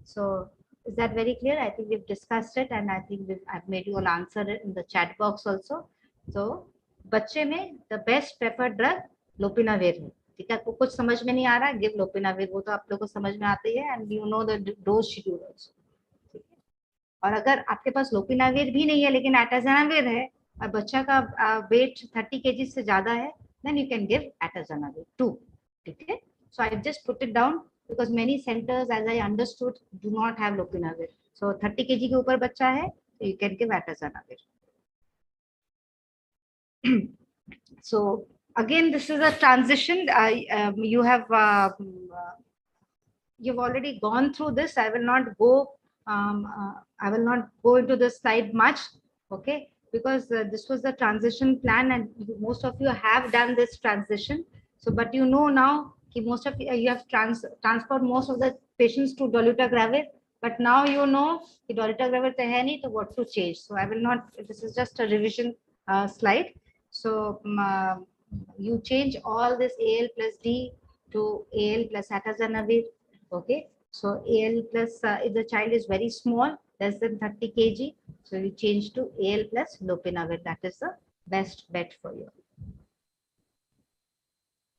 so is that very clear? I think we've discussed it, and I think I've made you all answer it in the chat box also. So, बच्चे में the best preferred drug lopinavir है. ठीक है, आपको कुछ समझ में नहीं आ रहा, give lopinavir, वो तो आप लोगों को समझ में आती है, and you know the dose schedule also. ठीक है, और अगर आपके पास lopinavir भी नहीं है लेकिन atazanavir है और बच्चा का weight 30 kg से ज्यादा है, then you can give atazanavir too. ठीक है, so I just put it down because many centers, as I understood, do not have lopinavir. So 30 kg के ऊपर बच्चा है, so you can give atazanavir. So again, this is a transition. You've already gone through this. I will not go. I will not go into this slide much. Okay, because this was the transition plan, and most of you have done this transition. So, but you know now, most of you have transferred most of the patients to dolutegravir, but now you know dolutegravir तो है नहीं, तो what to change. So I will not. This is just a revision slide. So you change all this AL plus D to AL plus atazanavir. Okay. So AL plus if the child is very small, less than 30 kg, so you change to AL plus lopinavir. That is the best bet for you.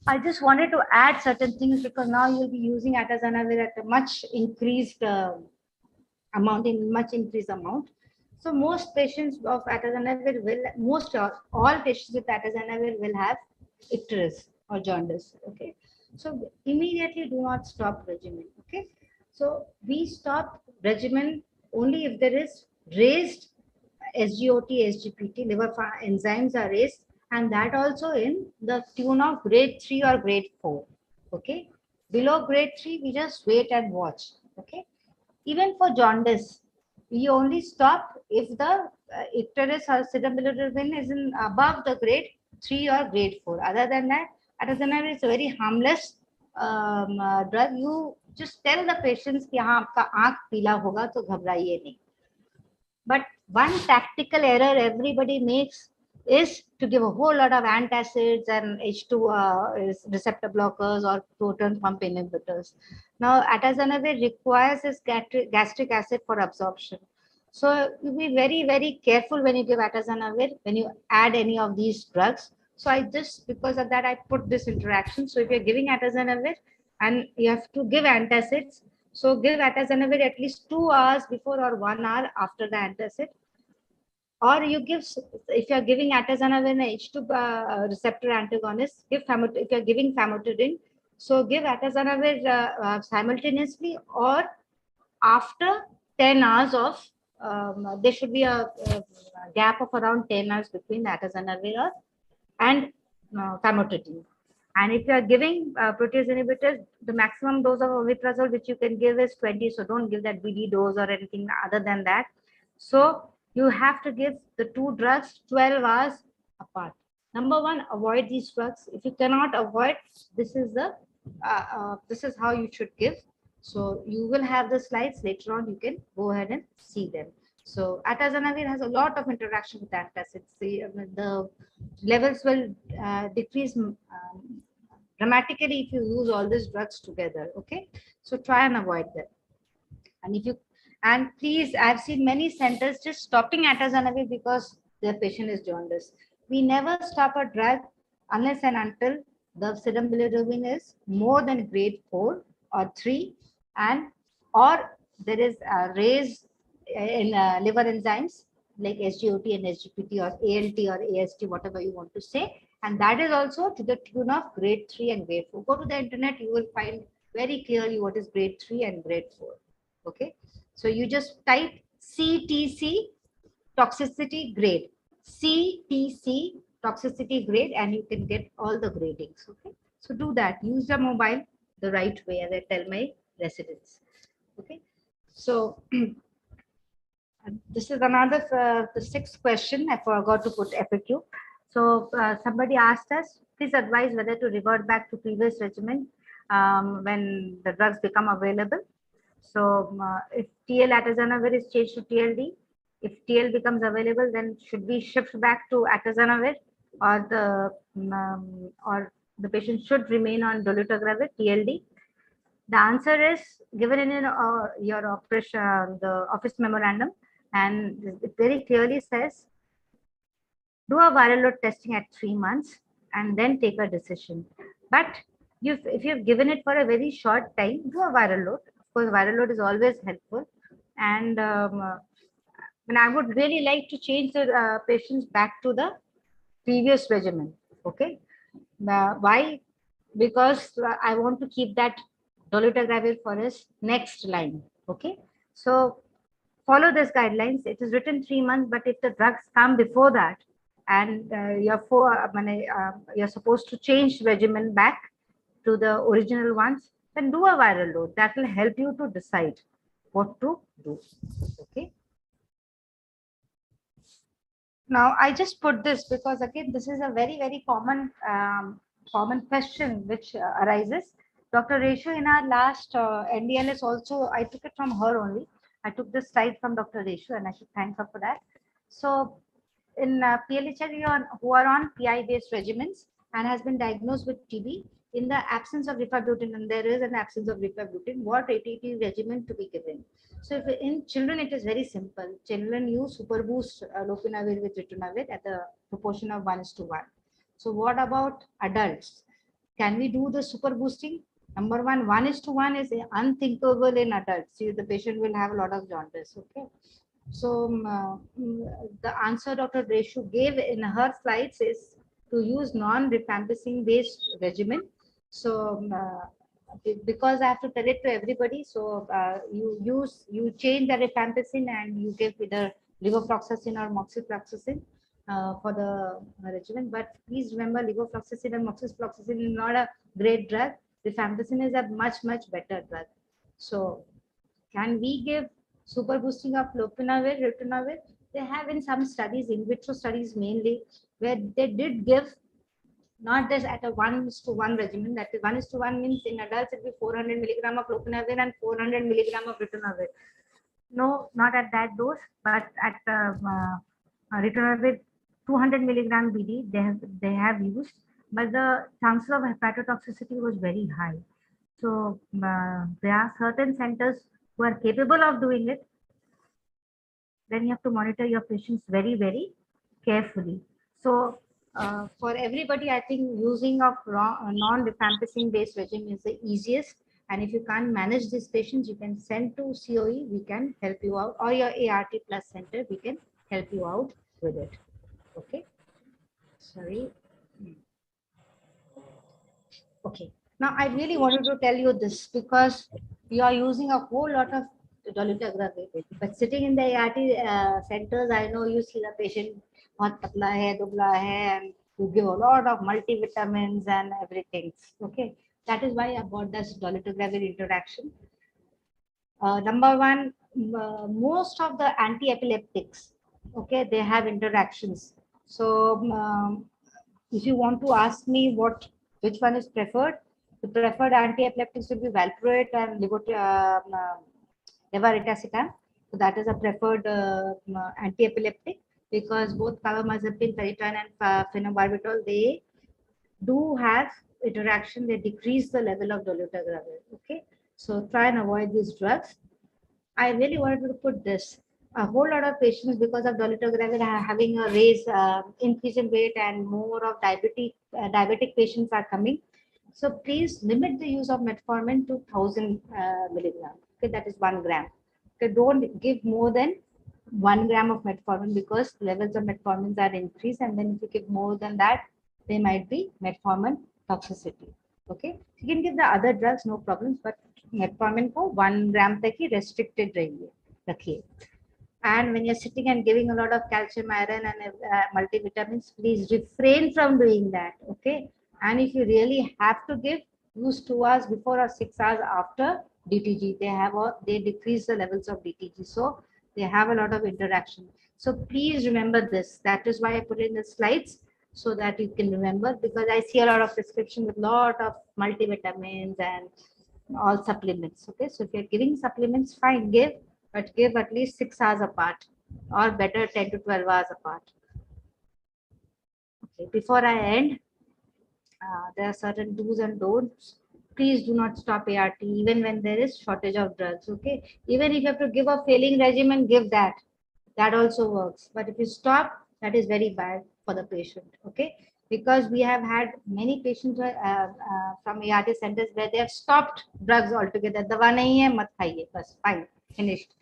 I just wanted to add certain things because now you'll be using atazanavir at a much increased amount, So most patients of atazanavir all patients with atazanavir will have icterus or jaundice. Okay, so immediately do not stop regimen. Okay, so we stop regimen only if there is raised SGOT, SGPT, liver enzymes are raised, and that also in the tune of grade 3 or grade 4. Okay, below grade 3, we just wait and watch. Okay, even for jaundice, we only stop if the icterus or cytomegalovirus is in above the grade 3 or grade 4. Other than that, atazanavir is a very harmless drug. You just tell the patients कि हाँ आपका आँख पीला होगा तो घबराइए नहीं. But one tactical error everybody makes is to give a whole lot of antacids and H2 receptor blockers or proton pump inhibitors. Now, atazanavir requires this gastric acid for absorption. So you be very, very careful when you give atazanavir, when you add any of these drugs. So I just, because of that, I put this interaction. So if you're giving atazanavir and you have to give antacids, so give atazanavir at least 2 hours before or 1 hour after the antacid. Or you give, if you're giving atazanavir and H2 receptor antagonist, give if you're giving famotidine, so give atazanavir simultaneously or after 10 hours of, there should be a gap of around 10 hours between atazanavir and famotidine. And if you are giving protease inhibitors, the maximum dose of omeprazole which you can give is 20. So don't give that BD dose or anything other than that. So you have to give the 2 drugs 12 hours apart. Number 1, avoid these drugs. If you cannot avoid, this is the this is how you should give. So you will have the slides later on. You can go ahead and see them. So atazanavir has a lot of interaction with antacids. The levels will decrease dramatically if you use all these drugs together. Okay, so try and avoid that. And if you, and please, I've seen many centers just stopping atazanavir because their patient is jaundice. We never stop a drug unless and until the serum bilirubin is more than grade 4 or 3, and or there is a raise in liver enzymes like SGOT and SGPT or ALT or AST, whatever you want to say. And that is also to the tune of grade 3 and grade 4. Go to the internet, you will find very clearly what is grade 3 and grade 4. Okay, so you just type CTC toxicity grade, CTC toxicity grade, and you can get all the gradings. Okay, so do that. Use the mobile the right way, as I tell my residents. Okay, so this is another the sixth question. I forgot to put FAQ. So somebody asked us, please advise whether to revert back to previous regimen when the drugs become available. So if TL atazanavir is changed to TLD, if TL becomes available, then should we shift back to atazanavir, or the patient should remain on dolutegravir TLD? The answer is given in your operation, the office memorandum, and it very clearly says do a viral load testing at 3 months and then take a decision. But if you've given it for a very short time, do a viral load. Of course, viral load is always helpful. And I would really like to change the patients back to the previous regimen. Okay. Why? Because I want to keep that dolutegravir for his next line. Okay. So follow these guidelines. It is written 3 months, but if the drugs come before that, and you're supposed to change regimen back to the original ones, then do a viral load. That will help you to decide what to do. Okay. Now I just put this because again this is a very, very common question which arises. Dr. Reshu in our last NDLS also, I took it from her only. I took this slide from Dr. Reshu and I should thank her for that. So in PLHL who are on PI-based regimens and has been diagnosed with TB, in the absence of rifabutin, and there is an absence of rifabutin, what ATT regimen to be given? So if in children, it is very simple. Children use super boost lopinavir with ritonavir at the proportion of 1:1. So what about adults? Can we do the super boosting? Number one, 1:1 is unthinkable in adults. See, the patient will have a lot of jaundice. Okay. So the answer Dr. Reshu gave in her slides is to use non-rifampicin based regimen. So because I have to tell it to everybody, so you change the rifampicin and you give either levofloxacin or moxifloxacin for the regimen. But please remember, levofloxacin and moxifloxacin is not a great drug. Rifampicin is a much better drug. So can we give super boosting of lopinavir, ritonavir? They have in some studies, in vitro studies mainly, where they did give not just at a 1:1 regimen. That is 1:1 means in adults it will be 400 milligram of lopinavir and 400 milligram of ritonavir. No, not at that dose, but at ritonavir 200 milligram BD they have used, but the chances of hepatotoxicity was very high. So there are certain centers who are capable of doing it. Then you have to monitor your patients very carefully. So for everybody, I think using of non-rifampicin based regimen is the easiest. And if you can't manage these patients, you can send to CoE. We can help you out, or your ART plus center. We can help you out with it. Okay. Sorry. Okay. Now I really wanted to tell you this because you are using a whole lot of dolutegravir, but sitting in the ART centers, I know you see the patient बहुत पतला है, दुबला है, and you give a lot of multivitamins and everything. Okay, that is why I got this dolutegravir interaction. Number one, most of the anti-epileptics, okay, they have interactions. So if you want to ask me which one is preferred, the preferred anti-epileptics will be valproate and levetiracetam. So that is a preferred anti-epileptic, because both carbamazepine, periton, and phenobarbital, they do have interaction. They decrease the level of dolutegravir. Okay, so try and avoid these drugs. I really wanted to put this. A whole lot of patients, because of dolutegravir having a increase in weight, and more of diabetic patients are coming. So please limit the use of metformin to 1000 milligrams. Okay, that is 1 gram. Okay, don't give more than 1 gram of metformin, because levels of metformin are increased, and then if you give more than that, there might be metformin toxicity. Okay, you can give the other drugs, no problems, but metformin को 1 gram तक ही restricted रखिए. And when you're sitting and giving a lot of calcium, iron, and multivitamins, please refrain from doing that. Okay, and if you really have to give, use 2 hours before or 6 hours after DTG. They decrease the levels of DTG, so they have a lot of interaction. So please remember this. That is why I put in the slides, so that you can remember, because I see a lot of prescription with lot of multivitamins and all supplements. Okay, so if you're giving supplements, fine, give, but give at least 6 hours apart, or better 10 to 12 hours apart. Okay, before I end, there are certain do's and don'ts. Please do not stop ART even when there is shortage of drugs. Okay, even if you have to give a failing regimen, give that. That also works. But if you stop, that is very bad for the patient. Okay, because we have had many patients from ART centers where they have stopped drugs altogether. Dawa nahi hai, mat khaiye, bas, fine, finished.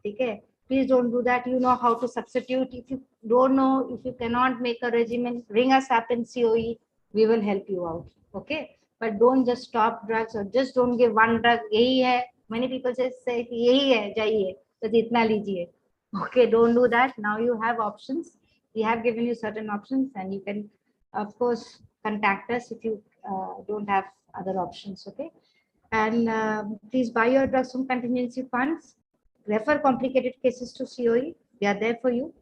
Okay, please don't do that. You know how to substitute. If you don't know, if you cannot make a regimen, ring us up in CoE. We will help you out. Okay, but don't just stop drugs, or just don't give one drug. Yahi hai. Many people say yahi hai, jaiye, तो इतना लीजिए. Okay, don't do that. Now you have options. We have given you certain options, and you can, of course, contact us if you don't have other options. Okay, and please buy your drugs from contingency funds. Refer complicated cases to CoE. We are there for you.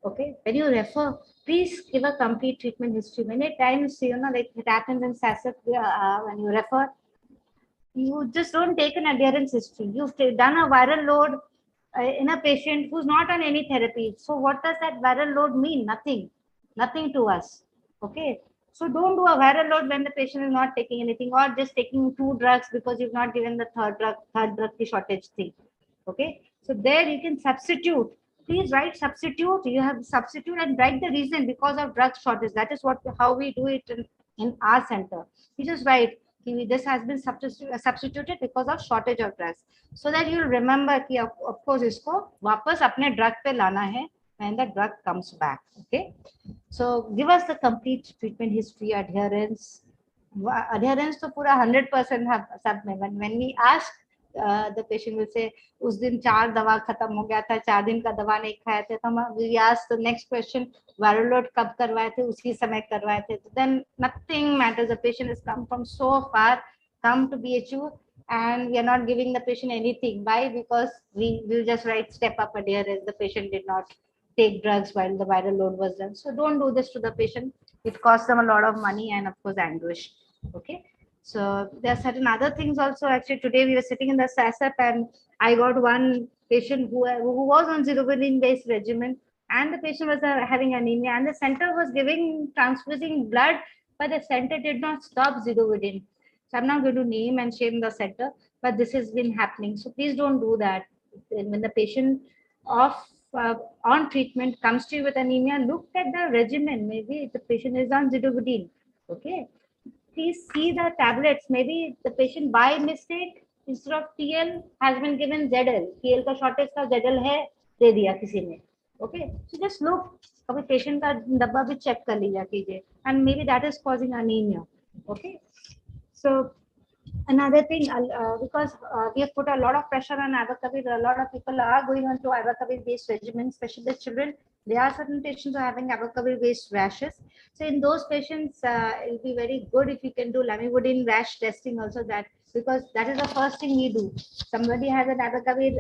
Okay, when you refer, please give a complete treatment history. Many times, like it happens in SASF, when you refer, you just don't take an adherence history. You've done a viral load in a patient who's not on any therapy. So what does that viral load mean? Nothing to us. Okay, so don't do a viral load when the patient is not taking anything, or just taking 2 drugs because you've not given the third drug the shortage thing. Okay, so there you can substitute. Please write substitute. You have substitute and write the reason because of drug shortage. That is how we do it in our center. You just write this has been substituted because of shortage of drugs, so that you'll remember कि of course इसको वापस अपने drug पे लाना है when the drug comes back. Okay, so give us the complete treatment history, adherence तो पूरा 100% सब में. When we ask, the patient will say उस दिन 4 दवा खत्म हो गया था, 4 दिन का दवा नहीं खाए थे, तो we ask the next question, viral load कब करवाए थे, उसी समय करवाए थे. Then nothing matters. The patient has come from so far, come to BHU, and we are not giving the patient anything. Why? Because we will just write step up adherence. The patient did not take drugs while the viral load was done. So don't do this to the patient. It costs them a lot of money and of course anguish. Okay. So there are certain other things also. Actually, today we were sitting in the SASAP, and I got one patient who was on zirconium based regimen, and the patient was having anemia, and the center was transfusing blood, but the center did not stop zirconium. So I'm not going to name and shame the center, but this has been happening. So please don't do that. When the patient on treatment comes to you with anemia, look at the regimen. Maybe the patient is on zidovudine. Okay, please see the tablets. Maybe the patient by mistake instead of TL has been given ZL. TL का shortage का ZL है, दे दिया किसी ने. Okay, so just look. अभी patient का डब्बा भी check कर लीजिए कीजिए, and maybe that is causing anemia. Okay, so another thing, because we have put a lot of pressure on abacavir, a lot of people are going on to abacavir based regimen, especially the children. There are certain patients who are having abacavir based rashes. So in those patients, it will be very good if you can do lamivudine rash testing also, that because that is the first thing we do. Somebody has an abacavir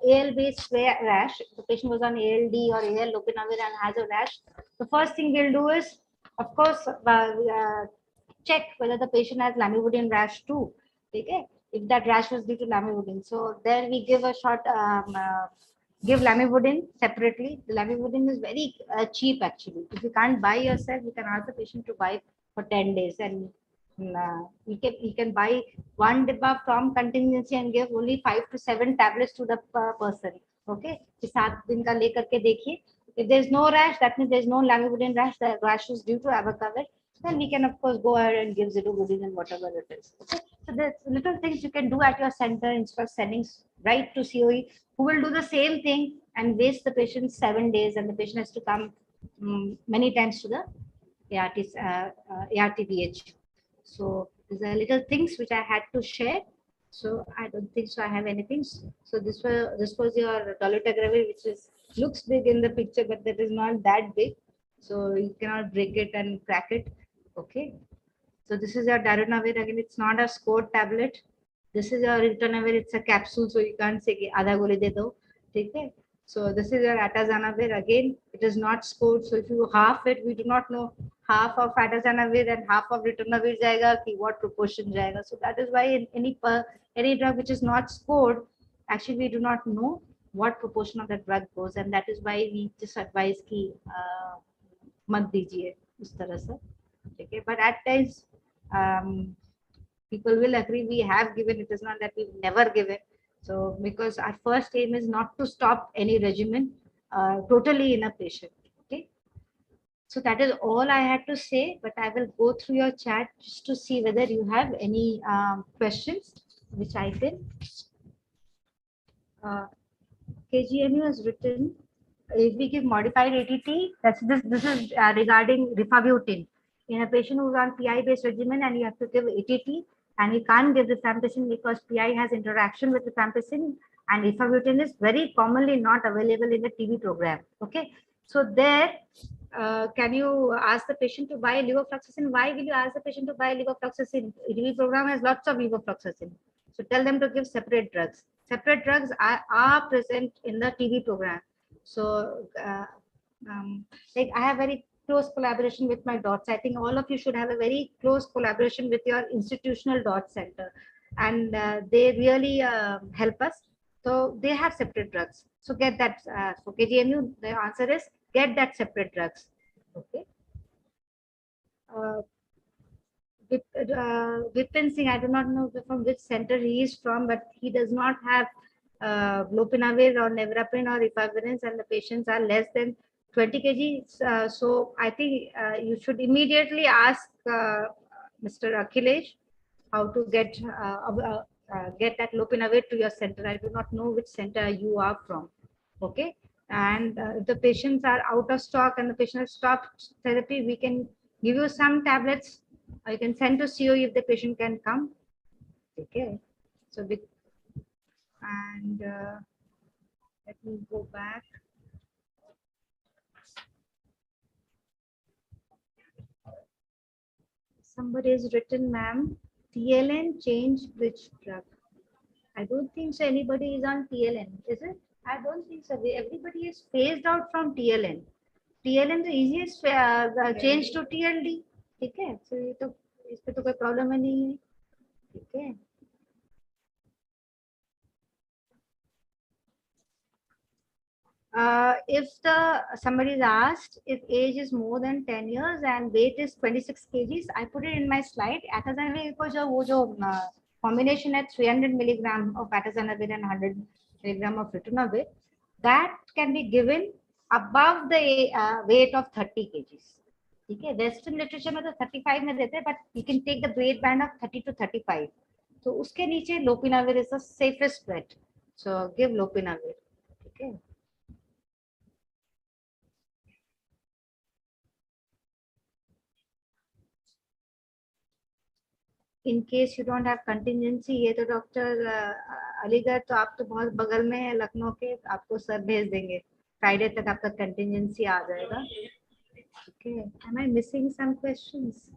AL based rash, the patient was on ALD or AL lopinavir and has a rash. The first thing we'll do is, of course, check whether the patient has lamivudine rash too. Okay, if that rash was due to lamivudine, so then we give a short Give lamivudine separately. The lamivudine is very cheap actually. If you can't buy yourself, you can ask the patient to buy for 10 days, and you can buy one dibba from contingency and give only 5 to 7 tablets to the person. Okay, कि 7 दिन का लेकर के देखिए. If there is no rash, that means there is no lamivudine rash. The rash is due to abacavir. Then we can of course go ahead and give zidovudine and whatever it is. Okay, so there's little things you can do at your center instead of sending right to COE, who will do the same thing and waste the patient 7 days, and the patient has to come many times to the ART BHU. So these are little things which I had to share. So I don't think so I have anything. So this was your dolutegravir, which is looks big in the picture, but that is not that big. So you cannot break it and crack it. Okay. So this is your darunavir. Again, it's not a scored tablet. This is your ritonavir. It's a capsule, so you can't say कि आधा गोली दे दो. ठीक है. So this is your atazanavir. Again, it is not scored. So if you half it, we do not know half of atazanavir and half of ritonavir जाएगा कि what proportion जाएगा. So that is why in any drug which is not scored, actually we do not know what proportion of that drug goes, and that is why we just advise कि मत दीजिए उस तरह से. Okay, but at times people will agree we have given. It is not that we've never given. So because our first aim is not to stop any regimen totally in a patient. Okay, so that is all I had to say, but I will go through your chat just to see whether you have any questions which I can. KGMU has written, if we give modified ATT, this is regarding rifabutin. In a patient who's on PI based regimen and you have to give ATT, and you can't give rifampicin because PI has interaction with rifampicin, and rifabutin is very commonly not available in the TB program. Okay, so there, can you ask the patient to buy levofloxacin? Why will you ask the patient to buy levofloxacin? TB program has lots of levofloxacin. So tell them to give separate drugs. Separate drugs are present in the TB program. So like I have very close collaboration with my dots. I think all of you should have a very close collaboration with your institutional dot center, and they really help us. So they have separate drugs. So get that. So KGMU, the answer is get that separate drugs. Okay. Vipin Singh, I do not know from which center he is from, but he does not have lopinavir or nevirapine or rifavirin, and the patients are less than 20 kg. So I think you should immediately ask Mr. Akhilesh how to get that lopinavir to your center. I do not know which center you are from. Okay, and if the patients are out of stock and the patient has stopped therapy, we can give you some tablets. You can send to COE if the patient can come. Okay, so let me go back. Somebody has written, ma'am, TLN change which drug? I don't think so. Anybody is on TLN, is it? I don't think so. Everybody is phased out from TLN. TLN the easiest change to TLD. Okay, so ये तो इसमें तो कोई problem ही नहीं है. Okay. If somebody is asked if age is more than 10 years and weight is 26 kgs, I put it in my slide. Atazanavir को जो वो जो combination at 300 milligram of atazanavir and 100 milligram of ritonavir, that can be given above the weight of 30 kgs. Okay, Western literature में तो 35 में देते हैं, but you can take the weight band of 30 to 35. So उसके नीचे lopinavir is the safest bet. So give lopinavir. Okay. In case you don't have contingency, ये तो doctor Aligarh तो आप तो बहुत बगल में है लखनऊ के, आपको सर भेज देंगे. फ्राइडे तक आपका कंटिजेंसी आ जाएगा. Okay, am I missing some questions?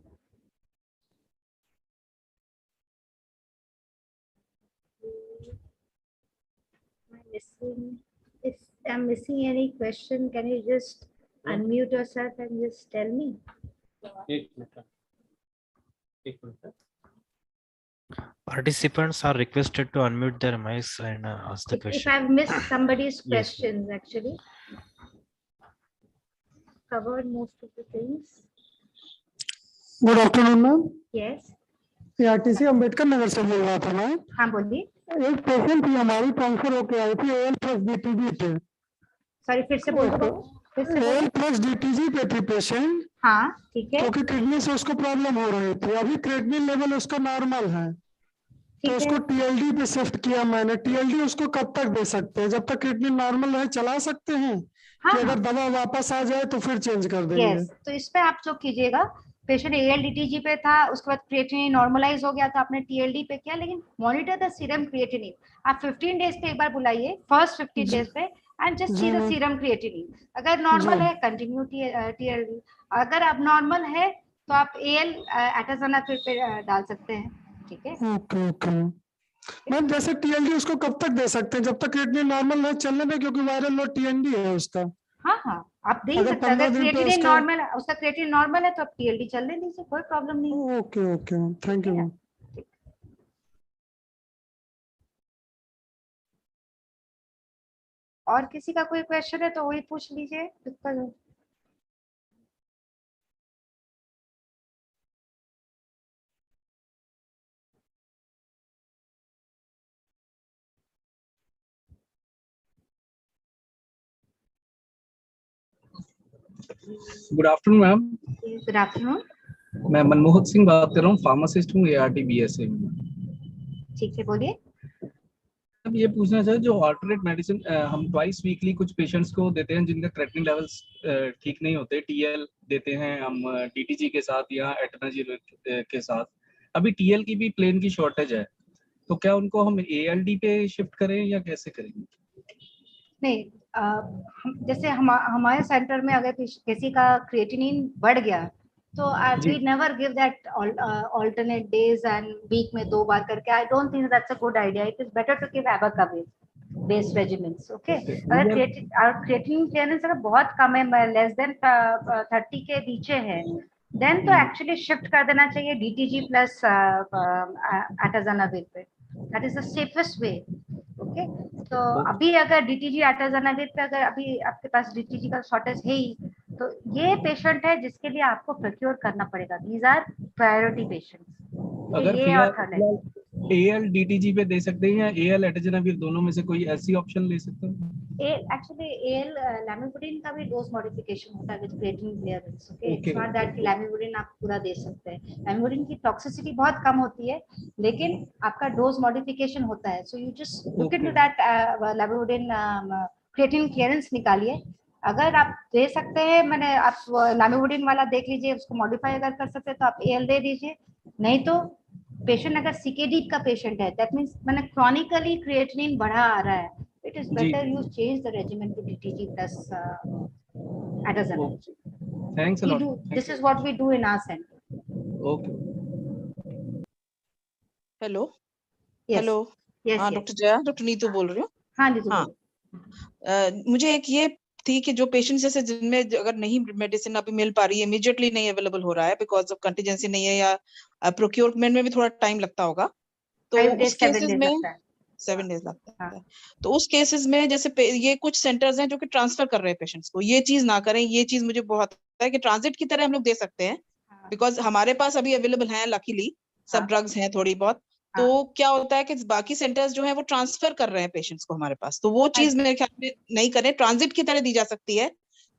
Am I missing? If I'm missing any question, can you just unmute yourself and just tell me? एक minute. Participants are requested to unmute their mics and ask the If question. I've missed somebody's Yes. questions, actually. Covered most of the things. Good afternoon ma'am, Yes. ARTC Ambedkar Nagar से बोल रहा था मैं। हाँ बोलिए। एक patient थी हमारी ट्रांसफर होके आई थी AL प्लस DTG पे। सॉरी फिर से बोल दो बाबू, फिर से बोलो। AL प्लस DTG पे थी पेशेंट, हाँ ठीक है क्योंकि किडनी से उसको प्रॉब्लम हो रही थी। अभी क्रेटिनिन लेवल उसका नॉर्मल है, तो ठीक उसको है। TLD पे शिफ्ट किया मैंने। TLD उसको कब तक दे सकते हैं? जब तक किडनी नॉर्मल रहे चला सकते हैं, हाँ कि हाँ अगर दवा वापस आ जाए तो फिर चेंज कर देंगे? यस, तो इस पे आप जो कीजिएगा, पेशेंट ALDTG पे था, उसके बाद क्रिएटिनिन नॉर्मलाइज हो गया था, आपने TLD पे किया, लेकिन मॉनिटर द सीरम क्रिएटिनिन। आप 15 डेज पे एक बार बुलाइए, फर्स्ट 15 डेज पे, and just see the serum creatinine. अगर नॉर्मल है कंटिन्यू TLD, अगर अब नॉर्मल है तो आप AL एटाजोनाफिर पे डाल सकते हैं। ठीक है, ओके ओके मैम, जैसे TLD उसको कब तक दे सकते हैं? जब तक किडनी नॉर्मल है चलने में, क्योंकि वायरल लोड TND है उसका। हाँ हाँ आप दे ही अगर सकते हैं। 15 अगर दिन पे क्रिएटिनिन उसका नॉर्मल, उसका क्रिएटिनिन नॉर्मल है तो आप TLD चलने दीजिए, कोई प्रॉब्लम नहीं है। Okay okay thank you ma'am. और किसी का कोई क्वेश्चन है तो वही पूछ लीजिए, दिक्कत है। Good afternoon ma'am, good afternoon. मैं मनमोहन सिंह बात कर रहा हूँ, फार्मासिस्ट हूँ ARDBSA में। ठीक है बोलिए। अब ये पूछना चाहिए, जो अल्टरनेट मेडिसिन हम ट्वाइस वीकली कुछ पेशेंट्स को देते हैं जिनका क्रेटिनिन लेवल्स ठीक नहीं होते, TL देते हैं हम DTG के साथ या एटनाजिल के साथ। अभी TL की भी प्लेन की शॉर्टेज है, तो क्या उनको हम ALD पे शिफ्ट करें या कैसे करेंगे? नहीं, जैसे हमारे सेंटर में अगर किसी का क्रिएटिनिन बढ़ गया तो we never give that alternate days and week में 2 बार करके। I don't think that's a good idea. It is better to give abacavir based regimens. Okay, अगर क्रिएटिनिन क्लियरेंस अगर बहुत कम है, लेस देन 30 के नीचे है, देन तो एक्चुअली शिफ्ट कर देना चाहिए DTG प्लस एटाजोनाविर पे। That is the safest way. Okay, तो अभी अगर DTG एटाजोनाविर पे अगर अभी आपके पास DTG का शॉर्टेज है ही, तो ये पेशेंट है जिसके लिए आपको प्रोक्योर करना पड़ेगा। These are priority patients. अगर ये और थर्ड है। AL DTG पे दे सकते हैं या AL एटनाजिल, दोनों में से कोई ऐसी ऑप्शन ले सकते हैं? एक्चुअली AL लैमिवुडिन का भी डोज मॉडिफिकेशन होता है with creatinine clearance. Okay, it's Okay. Not that कि लैमिवुडिन आप पूरा दे सकते हैं। लैमिवुडिन की टॉक्सिसिटी बहुत कम होती है, लेकिन आपका डोज मॉडिफिकेशन होता है। So you just look into that lamivudine creatinine clearance निकालिए। अगर आप दे सकते हैं, मैंने आप लैमिवुडिन वाला देख लीजिए, उसको मॉडिफाई अगर कर सकते हैं तो आप AL दे दीजिए। नहीं तो पेशेंट अगर CKD का पेशेंट है, दैट मींस मैंने क्रॉनिकली क्रिएटिनिन बढ़ा आ रहा है, it is better you change the regimen to DTG plus atazanate. Thanks a lot. This is what we do in our center. Okay. Hello Yes. Hello Yes, हाँ yes. Doctor Jaya, doctor Neetu बोल रही हूँ। हाँ नीतू हाँ, मुझे एक ये थी कि जो पेशेंट जैसे जिनमें अगर नहीं मेडिसिन अभी मिल पा रही है, इमीडिएटली नहीं अवेलेबल हो रहा है बिकॉज ऑफ कंटीजेंसी नहीं है, या प्रोक्योरमेंट में भी थोड़ा टाइम लगता होगा, तो उस केसेस में 7 डेज लगता है। तो उस केसेस में जैसे ये कुछ सेंटर्स हैं जो कि ट्रांसफर कर रहे हैं पेशेंट्स को, ये चीज ना करें। ये चीज मुझे बहुत है कि ट्रांजिट की तरह हम लोग दे सकते हैं, बिकॉज हमारे पास अभी अवेलेबल है, लकीली सब ड्रग्स हैं थोड़ी बहुत। तो क्या होता है कि बाकी सेंटर्स जो है वो ट्रांसफर कर रहे हैं पेशेंट्स को हमारे पास, तो वो चीज मेरे ख्याल में नहीं करें, ट्रांजिट की तरह दी जा सकती है।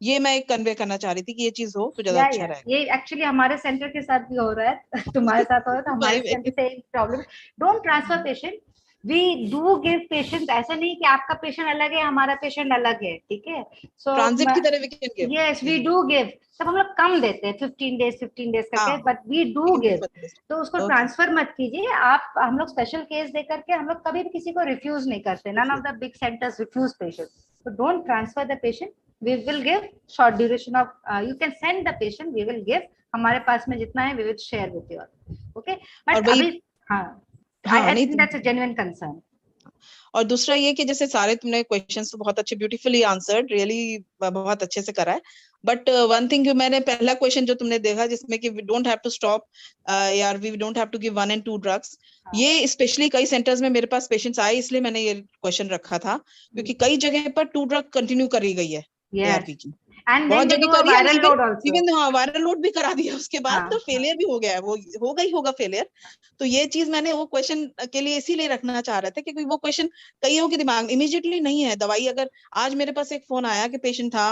ये मैं एक कन्वे करना चाह रही थी कि ये चीज हो तो ज्यादा अच्छा रहेगा। ये एक्चुअली हमारे सेंटर के साथ भी हो रहा है, तुम्हारे साथ हो रहा है, तो हमारे सेंटर से एक problem. Don't transfer patient, we do give patient. ऐसा नहीं कि आपका पेशेंट अलग है हमारा पेशेंट अलग है, ठीक है। सो ट्रांजिट की तरह we can give. Yes we do give. तब हम लोग कम देते हैं 15 डेज करके, बट वी डू गिव। तो उसको ट्रांसफर मत कीजिए आप। हम लोग स्पेशल केस दे करके हम लोग कभी भी किसी को रिफ्यूज नहीं करते। None of the big centres refuse patient, so don't transfer the patient. We will give short duration of you can send the patient, we will give हमारे पास में जितना है we will share with you. Okay, but अभी हाँ, I think that's a genuine concern. और दूसरा ये कि जैसे सारे तुमने क्वेश्चंस तो बहुत अच्छे ब्यूटीफुली आंसर्ड, रियली बहुत अच्छे से करा है, बट वन थिंग जो मैंने पहला क्वेश्चन जो तुमने देखा जिसमें कि we don't have to stop ARV, we don't have to give 1 and 2 drugs, ये स्पेशली कई सेंटर्स में मेरे पास पेशेंट्स आए, इसलिए मैंने ये क्वेश्चन रखा था, क्योंकि कई जगह पर 2 ड्रग कंटिन्यू करी गई है ARV की, And बहुत then they जगह do a करी है, viral load also. इवन हाँ वायरल लोड भी करा दिया उसके बाद, तो फेलियर भी हो गया है, वो होगा ही होगा फेलियर। तो ये चीज मैंने वो क्वेश्चन के लिए इसीलिए रखना चाह रहे थे, क्योंकि वो क्वेश्चन कईयों के दिमाग में इमीडिएटली नहीं है। दवाई अगर आज मेरे पास एक फोन आया कि पेशेंट था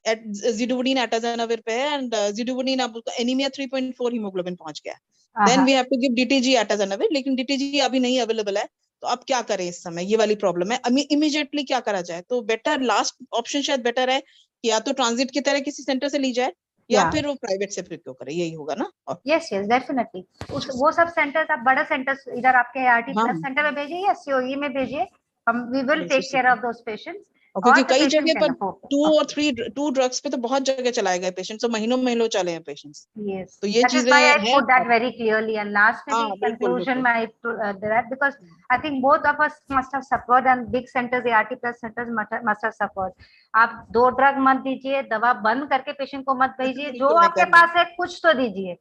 ज़िडोवुडीन एटाज़ानाविर पे एंड ज़िडोवुडीन अब एनीमिया 3.4 हीमोग्लोबिन पहुंच गया, then we have to give DTG atazanavir, लेकिन DTG अभी नहीं अवेलेबल है, तो अब क्या करें इस समय, ये वाली प्रॉब्लम है, इमीडिएटली क्या करा जाए। तो बेटर लास्ट ऑप्शन शायद बेटर है कि या तो ट्रांजिट की तरह किसी सेंटर से ली जाए या फिर वो प्राइवेट से प्रिक्योर करे, यही होगा ना। यस यस डेफिनेटली, वो सब सेंटर्स आप बड़ा सेंटर्स इधर आपके ART प्लस सेंटर में भेजिए या CoE में भेजिए, हम we will take care of those patients. क्योंकि कई जगह पर 2 और 3 ड्रग्स पे तो बहुत जगह चलाए गए पेशेंट्स, तो महीनों महीनों चले हैं पेशेंट्स। Yes, तो ये that is चीजें why I हैं। put that very clearly, and last में conclusion में I put that because I think both of us must have suffered and big centers ART plus centers must have suffered. आप 2 drug मत दीजिए, दवा बंद करके patient को मत भेजिए, जो आपके पास है कुछ तो दीजिए,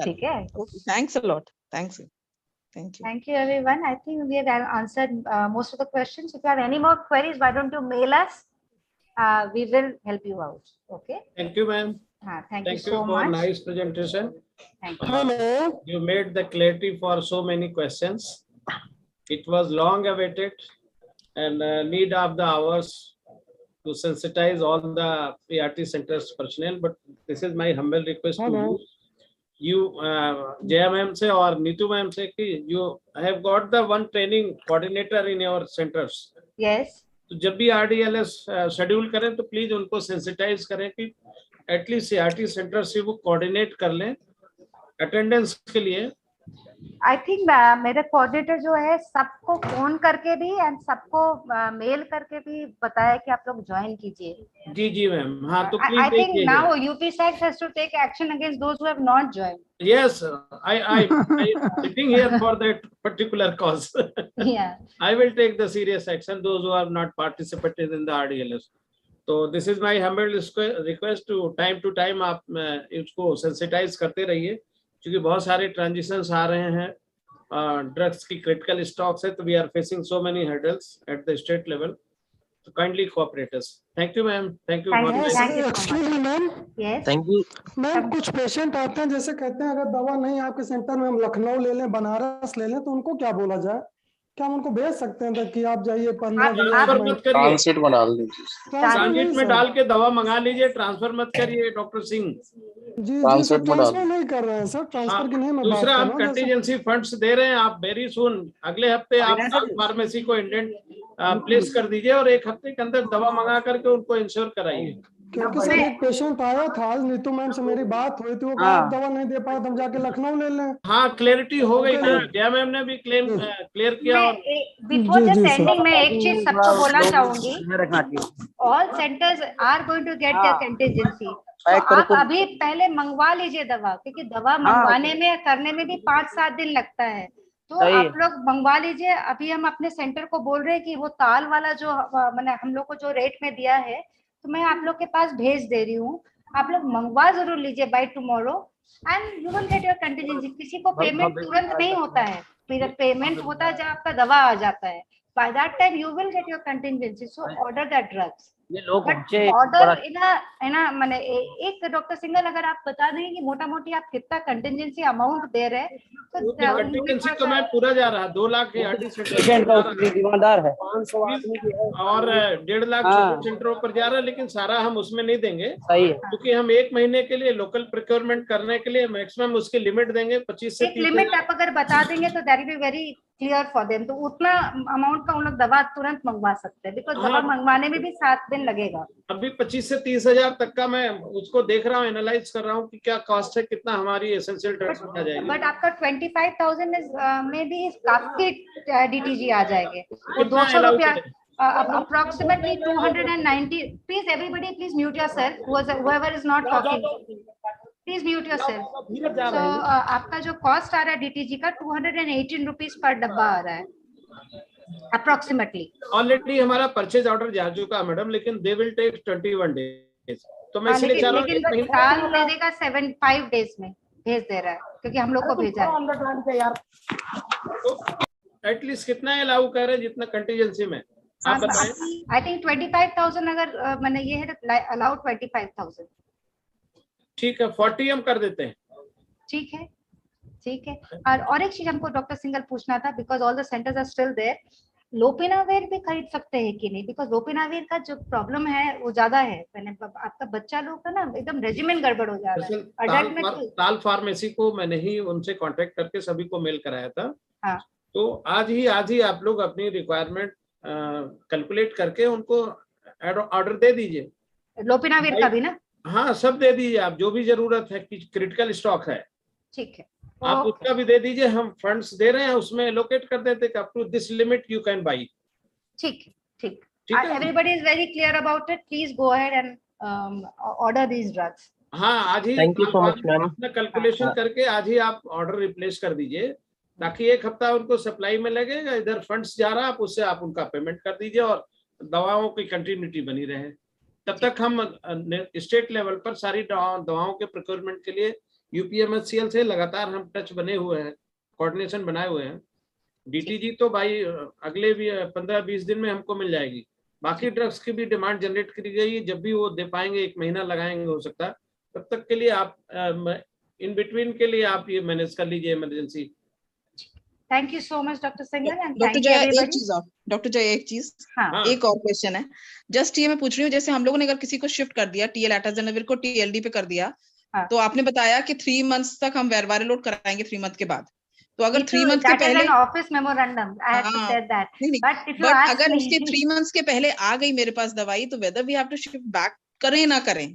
ठीक है। Thanks a lot, thanks. Thank you. Thank you, everyone. I think we have answered most of the questions. If you have any more queries, why don't you mail us? We will help you out. Okay. Thank you, ma'am. Thank you so for much. Nice presentation. Thank you. You made the clarity for so many questions. It was long awaited and need of the hours to sensitize all the ART centers personnel. But this is my humble request to you. You Jaya ma'am से और Neetu ma'am से कि you have got the one training coordinator in your centers. Yes. तो जब भी RDLS schedule करें तो please उनको सेंसिटाइज करें कि एटलीस्ट ART सेंटर से वो कोऑर्डिनेट कर लें अटेंडेंस के लिए। I think मेरे कोऑर्डिनेटर जो है सबको फोन करके भी एंड सबको मेल करके भी बताया कि आप लोग ज्वाइन कीजिए। जी जी मैम, हाँ तो I think now UP SAC has to take action against those who have not joined. Yes, I sitting here for that particular cause. Yeah. I will take the serious action those who have not participated in the RDLS. तो this is my humble request to time आप इसको sensitize करते रहिए, क्योंकि बहुत सारे transitions आ रहे हैं, ड्रग्स की क्रिटिकल स्टॉक्स है, तो we are facing so many hurdles at the state level. So kindly cooperate us. Thank you, ma'am. Thank you. Excuse me, ma'am. Yes. Thank you. Ma'am कुछ पेशेंट आते हैं जैसे कहते हैं अगर दवा नहीं आपके सेंटर में हम लखनऊ ले लें, बनारस ले लें, तो उनको क्या बोला जाए? क्या हम उनको भेज सकते हैं कि आप जाइए 15 दिन ट्रांसिट में डाल दीजिए, ट्रांजिट में डाल के दवा मंगा लीजिए, ट्रांसफर मत करिए डॉक्टर सिंह जी। ट्रांसफर नहीं कर रहे हैं सर, ट्रांसफर की नहीं मैं बात दूसरा कर हम रहा हूं, कंटीजेंसी फंड्स दे रहे हैं, आप वेरी सुन अगले हफ्ते आप फार्मेसी को इंडेंट प्लेस कर दीजिए और 1 हफ्ते के अंदर दवा मंगा करके उनको इंश्योर कराइए। क्योंकि सर एक पेशेंट आया था, आज नीतू मैम से मेरी बात हुई थी, वो कहा दवा नहीं दे पाए तो हम जाके लखनऊ ले लें। हाँ क्लैरिटी हो गई ना, जया मैम ने भी क्लियर किया। बिफोर द सेंडिंग मैं एक चीज सबको बोलना चाहूंगी, all centres are going to get their contingency. आप अभी पहले मंगवा लीजिए दवा, क्योंकि दवा मंगवाने में करने में भी 5-7 दिन लगता है, तो आप लोग मंगवा लीजिए। अभी हम अपने सेंटर को बोल रहे हैं कि वो ताल वाला जो मैंने हम लोग को जो रेट में दिया है, तो मैं आप लोग के पास भेज दे रही हूँ, आप लोग मंगवा जरूर लीजिए by tomorrow and you will get your contingency. किसी को पेमेंट तुरंत नहीं होता है, फिर पेमेंट होता है जब आपका दवा आ जाता है, by that time you will get your contingency. So order that drugs, order इना मैंने एक डॉक्टर सिंगल अगर आप बता देंगे कि मोटा मोटी आप कितना कंटीजेंसी अमाउंट दे रहे हैं, तो कंटीजेंसी तो मैं पूरा जा रहा 2 लाख ईमानदार है और 1.5 लाख छोटे सेंटरों पर जा रहा है, लेकिन सारा हम उसमें नहीं देंगे, सही है, क्योंकि हम 1 महीने के लिए लोकल प्रोक्योरमेंट करने के लिए मैक्सिमम उसकी लिमिट देंगे 25 से 30 लिमिट आप अगर बता देंगे तो that will be very clear for them, तो उतना अमाउंट का उन लोग दवा तुरंत मंगवा सकते हैं, बिकॉज दवा मंगवाने में भी 7 दिन लगेगा। अभी 25 से 30 हजार तक का मैं उसको देख रहा हूँ, एनालाइज कर रहा हूँ कि क्या कॉस्ट है, कितना हमारी एसेंशियल ड्रग्स में आ जाएगी। बट आपका 25,000 में भी काफी DTG आ जाएंगे, वो 200 रुपया approximately 290। Please everybody please mute yourself, whoever is not talking please mute yourself. So आपका जो कॉस्ट आ रहा है DTG का 218 रुपीज पर डब्बा आ रहा है। अप्रोक्सीमेटली। ऑलरेडी हमारा परचेज ऑर्डर जा चुका है मैडम, लेकिन दे विल टेक 21 डेज। तो मैं इसलिए चाह रहा हूँ लेकिन साल ले देगा 75 डेज में भेज दे रहा है, क्योंकि हम लोग को भेजा है। एटलीस्ट कितना अलाउ कर रहे हैं जितना कंटीजेंसी में आप बताएं। आई थिंक 25,000 अगर मैंने ये है तो अलाउ 25,000। ठीक है, 40 हम कर देते हैं। ठीक है, ठीक है। और एक चीज हमको डॉक्टर सिंगल पूछना था, because all the centres are still there, lopinavir भी खरीद सकते हैं कि नहीं? बिकॉज लोपिनावेर का जो प्रॉब्लम है वो ज्यादा है। मैंने आपका बच्चा लोग का ना एकदम रेजिमेंट गड़बड़ हो जा रहा है। अडल्ट में ताल फार्मेसी को मैंने ही उनसे कांटेक्ट करके सभी को मेल कराया था। हाँ। तो आज ही आप लोग अपनी रिक्वायरमेंट कैलकुलेट करके उनको ऑर्डर दे दीजिए। लोपिनावेर का भी ना? हाँ, सब दे दीजिए आप, जो भी जरूरत है कि क्रिटिकल स्टॉक है। ठीक है, आप उसका भी दे दीजिए, हम फंड्स दे रहे हैं उसमें एलोकेट कर देते up to this limit you can buy. ठीक ठीक। ठीक है, everybody is very clear about it. Please go ahead and order these drugs. हाँ, आज ही thank you so much ma'am. अपना कैलकुलेशन करके आज ही आप ऑर्डर रिप्लेस कर दीजिए, ताकि एक हफ्ता उनको सप्लाई में लगेगा, इधर फंड्स जा रहा है, आप उससे आप उनका पेमेंट कर दीजिए और दवाओं की कंटिन्यूटी बनी रहे। तब तक हम स्टेट लेवल पर सारी दवाओं के प्रोक्योरमेंट के लिए यूपीएमएचसीएल से लगातार हम टच बने हुए हैं, कोऑर्डिनेशन बनाए हुए हैं। डीटीजी तो भाई अगले भी 15-20 दिन में हमको मिल जाएगी। बाकी ड्रग्स की भी डिमांड जनरेट करी गई है, जब भी वो दे पाएंगे 1 महीना लगाएंगे हो सकता है, तब तक के लिए आप इन बिटवीन के लिए आप ये मैनेज कर लीजिए emergency. Thank you so much doctor single and doctor Jaya, एक चीज और डॉक्टर जया, एक चीज, हाँ। एक और क्वेश्चन है। जस्ट ये मैं पूछ रही हूँ, जैसे हम लोगों ने अगर किसी को शिफ्ट कर दिया, टीएल एटाजोनविर को टीएलडी पे कर दिया, तो आपने बताया कि 3 मंथ्स तक हम वायरल लोड कराएंगे 3 मंथ के बाद। तो अगर 3 मंथ के पहले office memorandum, I have to said that, but अगर उसके 3 मंथ्स के पहले आ गई मेरे पास दवाई, तो whether we have to shift back करें ना करें,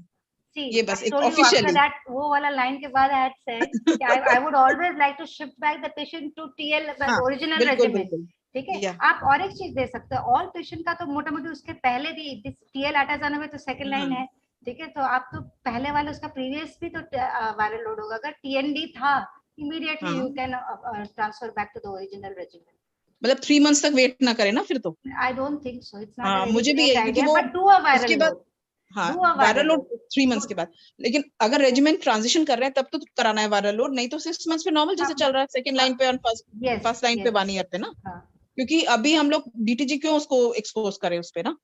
ये बस एक ऑफिशियली वो वाला लाइन के बाद I had said I would always like to shift back the patient to TL original regimen. ठीक है, आप और एक चीज दे सकते हो, ऑल पेशेंट का तो मोटा मोटी उसके पहले भी टीएल एटाजोनविर तो सेकंड लाइन है। ठीक है, तो आप तो पहले वाले उसका प्रीवियस भी तो वायरल लोड होगा। अगर टीएनडी था, immediately you can transfer back to the original regimen. मतलब 3 मंथ्स तक वेट ना करें ना फिर तो। आई don't think so, it's not मुझे भी यही, क्योंकि वो उसके बाद वायरल लोड 3 मंथ्स के बाद। लेकिन अगर रेजिमेंट ट्रांजिशन कर रहे हैं तब तो कराना है वायरल लोड, नहीं तो 6 मंथ्स पे नॉर्मल जैसे चल रहा है सेकंड लाइन पे और फर्स्ट लाइन पे 1 ईयर पे ना। क्योंकि अभी हम लोग डीटीजी क्यों उसको एक्सपोज करें उस पे ना,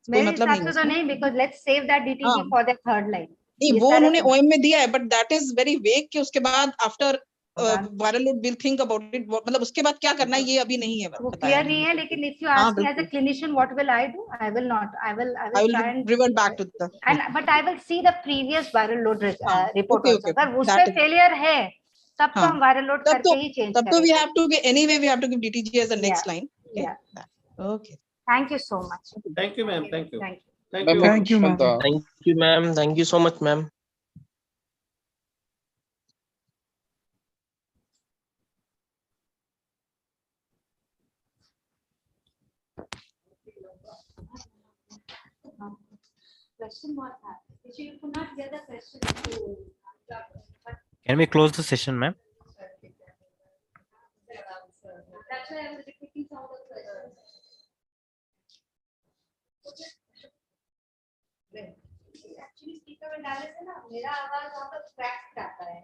कोई मतलब नहीं है। तो नहीं, because let's save that DTG for the third line. नहीं, वो उन्होंने ओएम में दिया है, but that is very vague कि उसके बाद after viral load will think about it, मतलब उसके बाद क्या करना है ये अभी नहीं है वो क्लियर नहीं है। लेकिन if you ask me as a clinician what will I do, I will not, I will try and revert back to the and but I will see the previous viral load report also. अगर उसमें failure है तब तो हम viral load करके ही change करेंगे। तब तो we have to anyway we have to give DTG as the next line. Okay, thank you so much. Thank you ma'am, thank you, thank you ma'am, thank you ma'am, thank you so much ma'am. Question was asked. You could not get the question. Can we close the session, ma'am? That's why I was repeating some of the questions. Actually, speaker में डाले थे ना, मेरा आवाज वहाँ पर crack आता है।